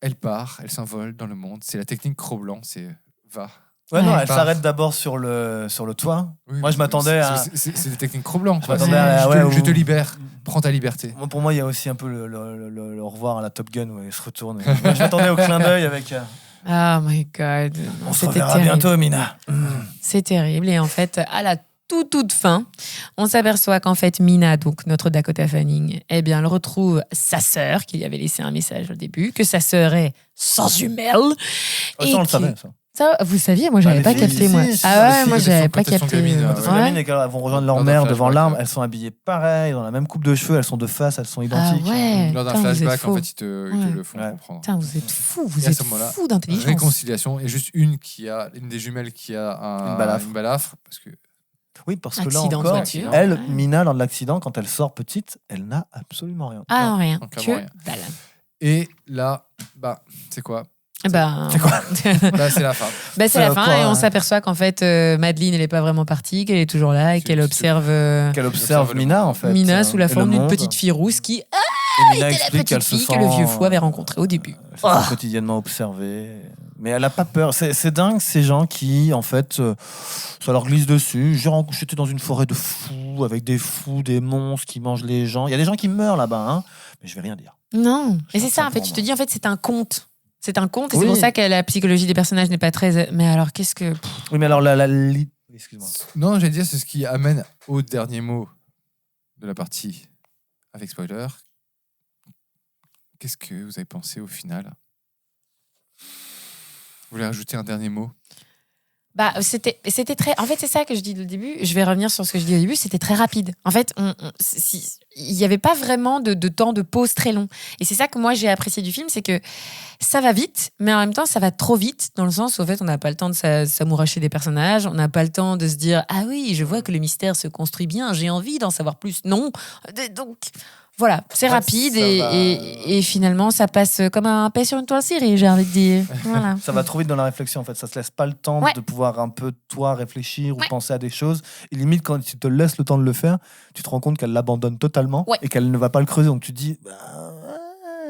elle part, elle s'envole dans le monde. C'est la technique Cro-Blanc, c'est va. Ouais, non, Ouais. elle s'arrête d'abord sur le toit. Oui, Moi, je m'attendais à. C'est des techniques Cro-Blanc. quoi. m'attendais à- Je te libère, prends ta liberté. Moi, pour moi, il y a aussi un peu le au revoir à la Top Gun où elle se retourne. Moi, je m'attendais au clin d'œil avec. Oh my God. On se C'était reverra terrible. bientôt, Mina. C'est terrible. Et en fait, à la toute fin, on s'aperçoit qu'en fait, Mina, donc notre Dakota Fanning, eh bien, elle retrouve sa sœur, qui lui avait laissé un message au début, que sa sœur est sans jumelles. Ça, on le qui- savait, ça. Ça, vous saviez, moi, j'avais les pas filles, capté, si, moi. si, Ah les ouais, filles, moi, elles j'avais sont pas quand elles sont capté. gamines, Parce que Ouais. la mine, et quand elles vont rejoindre leur Dans un mère devant flashback, l'arme, ouais. elles sont habillées pareil, dans la même coupe de cheveux, elles sont de face, elles sont Ah identiques. ouais. Lors d'un Putain, vous êtes flashback, faux. en fait, ils te Ouais. le font Ouais. comprendre. Putain, vous êtes fous, Et vous à êtes ce moment-là, fous d'intelligence. Réconciliation, et juste une des jumelles qui a Une balafre. parce que Oui, parce que là Accident de encore, voiture. elle, Ouais. Mina, lors de l'accident, quand elle sort petite, elle n'a absolument rien. Ah, rien. Non, Que clairement rien. dalle. Et là, c'est quoi? Ben, Bah, c'est la fin. c'est la fin quoi, et on hein. s'aperçoit qu'en fait, Madeleine, elle n'est pas vraiment partie, qu'elle est toujours là et C'est- qu'elle c'est- observe Qu'elle observe le Mina, monde. en fait. Mina sous la et forme le d'une monde. petite fille rousse qui Et Mina était la explique qu'elle petite se fille sent que le vieux fou avait rencontrée au début. elle se sent quotidiennement observée. Mais elle n'a pas peur. C'est dingue, ces gens qui, en fait, ça leur glisse dessus. J'étais dans une forêt de fous, avec des fous, des monstres qui mangent les gens. Il y a des gens qui meurent là-bas, hein, mais je vais rien dire. Non. Et Je c'est sens ça, ça en fait, pour tu moi. te dis, en fait, c'est un conte. C'est un conte et Oui. c'est pour ça que la psychologie des personnages n'est pas très... Mais alors, qu'est-ce que... Oui, mais alors, excuse-moi. Non, j'allais dire, c'est ce qui amène au dernier mot de la partie avec spoiler. Qu'est-ce que vous avez pensé au final? Vous voulez rajouter un dernier mot? Bah, c'était très. En fait, c'est ça que je dis au début. Je vais revenir sur ce que je dis au début. C'était très rapide. En fait, il n'y avait pas vraiment de temps de pause très long. Et c'est ça que moi j'ai apprécié du film, c'est que ça va vite, mais en même temps ça va trop vite, dans le sens où en fait on n'a pas le temps de s'amouracher des personnages, on n'a pas le temps de se dire ah oui, je vois que le mystère se construit bien, j'ai envie d'en savoir plus. Non, donc. Voilà, c'est rapide et finalement ça passe comme un paix sur une toile cirée, j'ai envie de dire. Voilà. Ça va trop vite dans la réflexion en fait, ça se laisse pas le temps de pouvoir un peu toi réfléchir ou penser à des choses. Et limite quand tu te laisses le temps de le faire, tu te rends compte qu'elle l'abandonne totalement et qu'elle ne va pas le creuser. Donc tu te dis,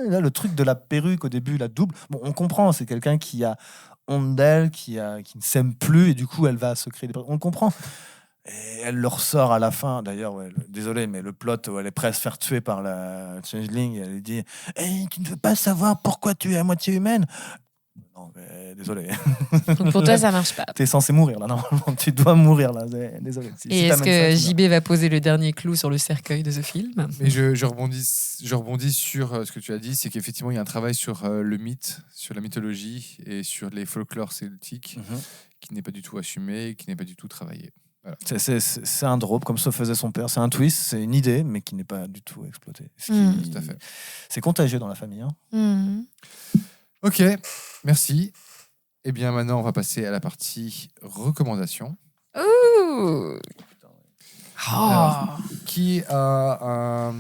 là le truc de la perruque au début, la double, bon on comprend, c'est quelqu'un qui a honte d'elle, qui ne s'aime plus et du coup elle va se créer des... On le comprend. Et elle le ressort à la fin. D'ailleurs, désolé, mais le plot où elle est prête à se faire tuer par la changeling, elle lui dit hey, tu ne veux pas savoir pourquoi tu es à moitié humaine? Non, mais désolé. Donc pour toi, ça marche pas. T'es censé mourir là, normalement. Tu dois mourir là. Désolé. Et est-ce que JB va poser le dernier clou sur le cercueil de ce film? Mais je rebondis sur ce que tu as dit, c'est qu'effectivement, il y a un travail sur le mythe, sur la mythologie et sur les folklores celtiques qui n'est pas du tout assumé, qui n'est pas du tout travaillé. Voilà. C'est un drop, comme ça faisait son père. C'est un twist, c'est une idée, mais qui n'est pas du tout exploité. Tout à fait. C'est contagieux dans la famille. Hein. Ok, merci. Eh bien, maintenant, on va passer à la partie recommandations. Alors, qui a un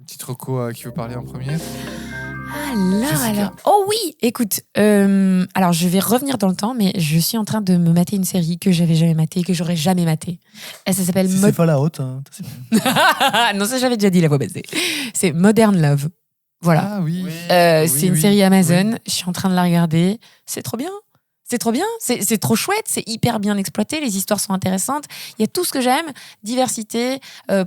petit reco qui veut parler en premier? Alors. Oh oui, écoute. Alors, je vais revenir dans le temps, mais je suis en train de me mater une série que j'avais jamais matée, que j'aurais jamais matée. Et ça s'appelle... C'est pas la haute. Hein. Non, ça j'avais déjà dit la voix baissée. C'est Modern Love. Voilà. Ah oui. C'est une série Amazon. Je suis en train de la regarder. C'est trop bien. C'est trop bien, c'est trop chouette, c'est hyper bien exploité, les histoires sont intéressantes, il y a tout ce que j'aime, diversité,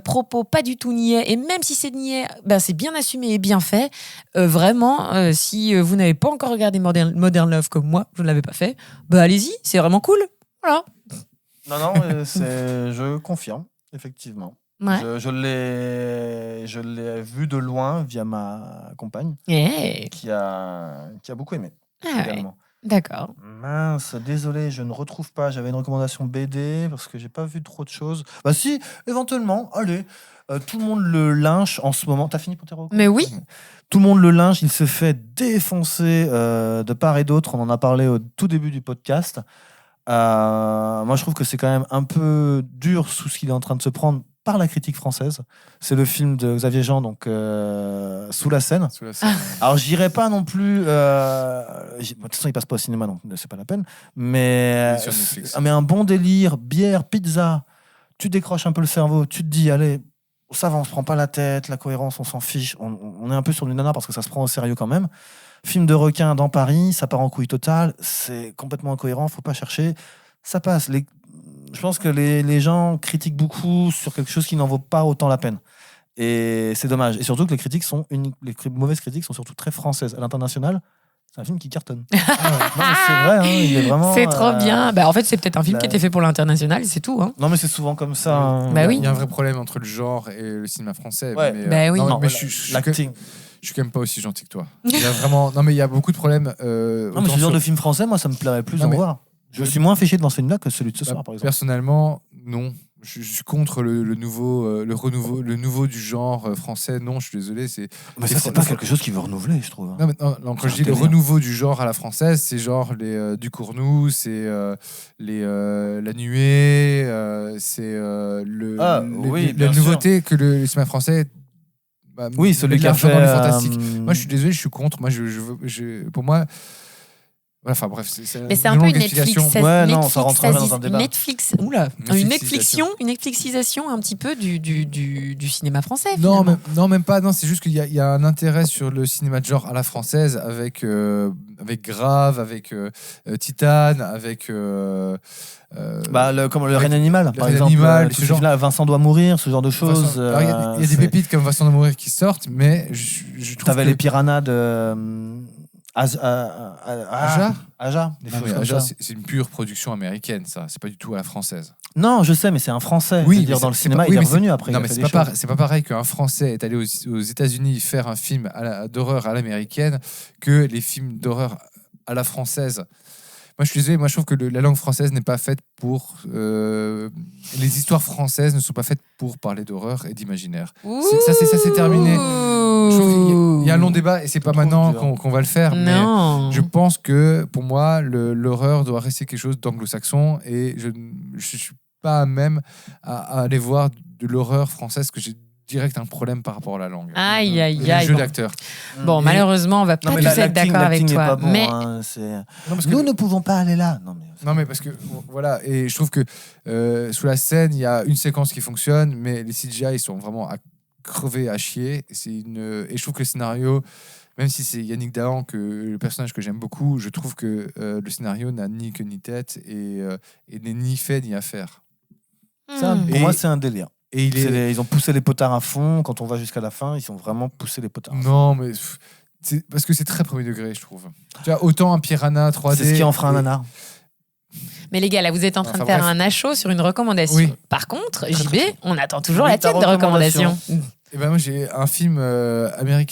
propos pas du tout niais, et même si c'est niais, c'est bien assumé et bien fait. Vraiment, si vous n'avez pas encore regardé Modern Love comme moi, je ne l'avais pas fait, allez-y, c'est vraiment cool. Voilà. Non, je confirme, effectivement. Ouais. Je l'ai vu de loin via ma compagne, qui a beaucoup aimé également. Ouais. D'accord. Mince, désolé, je ne retrouve pas. J'avais une recommandation BD parce que j'ai pas vu trop de choses. Bah si, éventuellement, allez. Tout le monde le lynche en ce moment. T'as fini pour tes recos? Mais oui. Tout le monde le lynche. Il se fait défoncer de part et d'autre. On en a parlé au tout début du podcast. Moi, je trouve que c'est quand même un peu dur sous ce qu'il est en train de se prendre par la critique française. C'est le film de Xavier Jean, donc Sous la scène. Alors, j'irai pas non plus... de toute façon, il passe pas au cinéma, donc c'est pas la peine. Mais un bon délire, bière, pizza, tu décroches un peu le cerveau, tu te dis, allez, ça va, on se prend pas la tête, la cohérence, on s'en fiche. On est un peu sur du nanar parce que ça se prend au sérieux quand même. Film de requin dans Paris, ça part en couille totale, c'est complètement incohérent, faut pas chercher. Ça passe. Je pense que les gens critiquent beaucoup sur quelque chose qui n'en vaut pas autant la peine. Et c'est dommage. Et surtout que les mauvaises critiques sont surtout très françaises. À l'international, c'est un film qui cartonne. Non, mais c'est vrai, hein, il est vraiment... C'est trop bien. En fait, c'est peut-être un film qui était fait pour l'international, c'est tout. Hein. Non, mais c'est souvent comme ça. Hein. Oui. Il y a un vrai problème entre le genre et le cinéma français. Ouais. Mais, oui. Non, mais l'acting... Je suis quand même pas aussi gentil que toi. Il y a vraiment... Non, mais il y a beaucoup de problèmes. Non, mais ce genre de film français, moi, ça me plairait plus d'en voir. Je suis moins fiché devant ce film-là que celui de ce soir, par exemple. Personnellement, non. Je suis contre le nouveau du genre français. Non, je suis désolé. Mais ça, c'est pas quelque chose qui veut renouveler, je trouve. Non, quand je dis le renouveau du genre à la française, c'est genre les Ducournau, c'est la nuée, c'est la nouveauté que le cinéma français. Oui, celui qui a fait. Fantastique. Moi, je suis désolé, je suis contre. Moi, pour moi. Enfin bref, mais c'est un peu une Netflixisation un petit peu du cinéma français. Non, même pas. Non, c'est juste qu'il y a un intérêt sur le cinéma de genre à la française avec Grave, avec Titane, avec comme le Règne animal, par exemple. Ce genre là, Vincent doit mourir, ce genre de choses. Il y a des pépites comme Vincent doit mourir qui sortent, mais je trouve. T'avais les piranhas de. Aja, c'est une pure production américaine, ça. C'est pas du tout à la française. Non, je sais, mais c'est un Français. Oui, dans le cinéma, il est revenu après. Non, mais c'est pas pareil qu'un Français est allé aux États-Unis faire un film d'horreur à l'américaine que les films d'horreur à la française. Moi, je suis désolé, moi, je trouve que la langue française n'est pas faite pour... les histoires françaises ne sont pas faites pour parler d'horreur et d'imaginaire. Ça, c'est terminé. Je trouve qu'il y a un long débat et c'est pas maintenant qu'on va le faire. Non. Mais je pense que, pour moi, l'horreur doit rester quelque chose d'anglo-saxon et je suis pas même à aller voir de l'horreur française que j'ai direct un problème par rapport à la langue. Aïe, aïe, Et aïe. le jeu Bon. d'acteur. Bon, Et- malheureusement, on va pas tous être d'accord avec l'acting est toi. pas bon, Mais hein, Non, parce que- Nous ne pouvons pas aller là. Non, mais parce que, voilà, et je trouve que sous la scène, il y a une séquence qui fonctionne, mais les CGI, ils sont vraiment à crever, à chier. Et je trouve que le scénario, même si c'est Yannick Dahan, le personnage que j'aime beaucoup, je trouve que le scénario n'a ni queue ni tête et n'est ni fait ni à faire. Ça, pour Et- moi, c'est un délire. Et Ils ont poussé les potards à fond. Quand on va jusqu'à la fin, ils ont vraiment poussé les potards. Non, mais c'est parce que c'est très premier degré, je trouve. Tu vois, autant un Piranha 3D. C'est ce qui en fera un nanar. Mais les gars, là, vous êtes en train Enfin, de faire bref. un achot sur une recommandation. Oui. Par contre, JB, on attend toujours Oui, la ta tienne de recommandation. Et ben moi, j'ai un film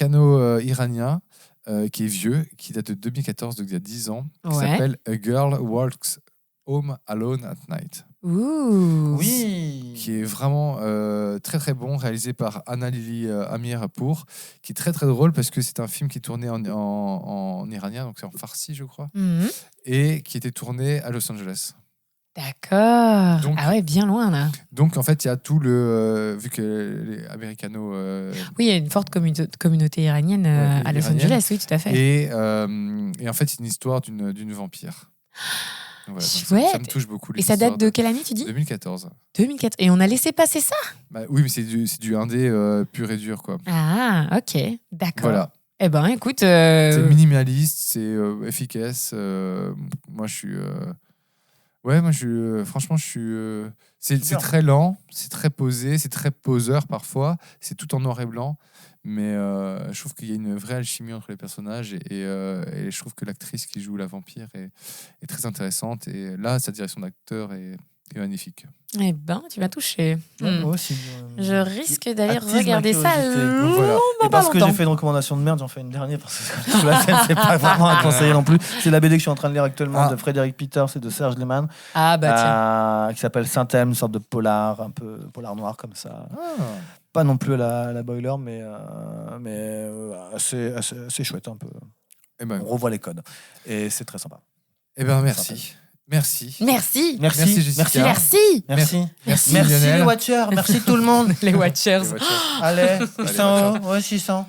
américano-iranien qui est vieux, qui date de 2014, donc il y a 10 ans, qui Ouais. s'appelle A Girl Walks Home Alone at Night. Ouh. Oui. Qui est vraiment très très bon, réalisé par Anna Lili Amirpour, qui est très très drôle parce que c'est un film qui est tourné en iranien, donc c'est en farsi je crois, Mhm. et qui était tourné à Los Angeles. D'accord. Donc- Ah ouais, bien loin là. Donc en fait il y a tout le... vu que les américanos... Oui, il y a une forte communauté iranienne Ouais, à Los iranienne. Angeles, oui, tout à fait. et en fait c'est une histoire d'une vampire. Donc voilà, donc ça me Chouette. touche beaucoup. les Et ça histoires date de quelle année, tu dis 2014. 2004. Et on a laissé passer ça Bah, oui mais c'est du indé pur et dur quoi. Ah, ok. D'accord. Voilà. Eh ben, écoute. C'est minimaliste, c'est efficace. Moi, je suis. Ouais, moi, franchement, je suis. C'est très lent, c'est très posé, c'est très poseur parfois. C'est tout en noir et blanc. Mais je trouve qu'il y a une vraie alchimie entre les personnages. Et je trouve que l'actrice qui joue la vampire est très intéressante. Et là, sa direction d'acteur est magnifique. Eh ben, tu m'as touché. Hmm. Moi aussi, Je risque d'aller attise ma regarder ça curiosité. Donc voilà. longuement, Et pas parce que j'ai longtemps. fait une recommandation de merde, j'en fais une dernière parce que sous la scène, c'est pas vraiment à conseiller non plus. C'est la BD que je suis en train de lire actuellement Ah. de Frédéric Peters et de Serge Lehmann, Ah bah tiens. qui s'appelle Saint-Thème, une sorte de polar, un peu polar noir comme ça. Pas non plus à la Boiler, mais assez chouette un peu. Eh ben, On revoit les codes et c'est très sympa. merci. Merci. Merci. Merci, Jessica. Merci. Merci. Merci. Merci, Merci Lionel. les watchers. Merci tout le monde. Les Watchers. Les voitures. Allez, Watchers. 600 ouais, 600.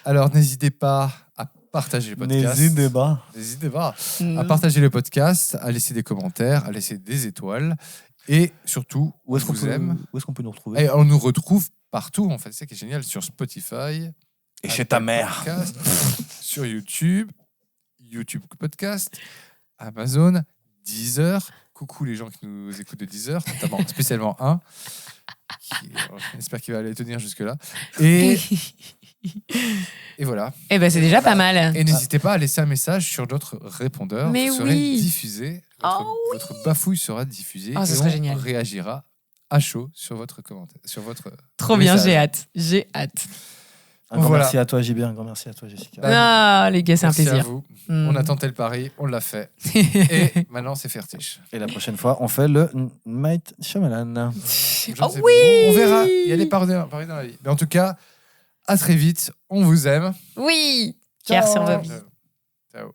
Alors, n'hésitez pas à partager le podcast. N'hésitez pas. N'hésitez pas à Mm. partager le podcast, à laisser des commentaires, à laisser des étoiles. Et surtout, Où est-ce on qu'on vous aime. peut nous retrouver Et on nous retrouve partout, en fait. C'est ça qui est génial. Sur Spotify. Et chez ta Apple mère. Podcast, sur YouTube. YouTube Podcast. Amazon. Deezer. Coucou les gens qui nous écoutent de Deezer, notamment spécialement un. J'espère qu'il va aller tenir jusque-là. Et voilà. Eh ben, c'est déjà pas mal. Et n'hésitez pas à laisser un message sur notre répondeur. Mais Vous serez oui. diffusé. Votre bafouille sera diffusée. Oh, ce et serait on génial. réagira à chaud sur votre commentaire. Sur votre Trop bien, message. j'ai hâte. J'ai hâte. Un grand Voilà. merci à toi, JB. Un grand merci à toi, Jessica. Ah, les gars, c'est un Merci à plaisir. vous. Mm. On a tenté le pari, on l'a fait. Et maintenant, c'est fertiche. Et la prochaine fois, on fait le Night Shyamalan. Je ne Oh sais pas. oui. On verra. Il y a des paris dans la vie. Mais en tout cas, à très vite. On vous aime. Oui. Cœur sur vos vies. Ciao.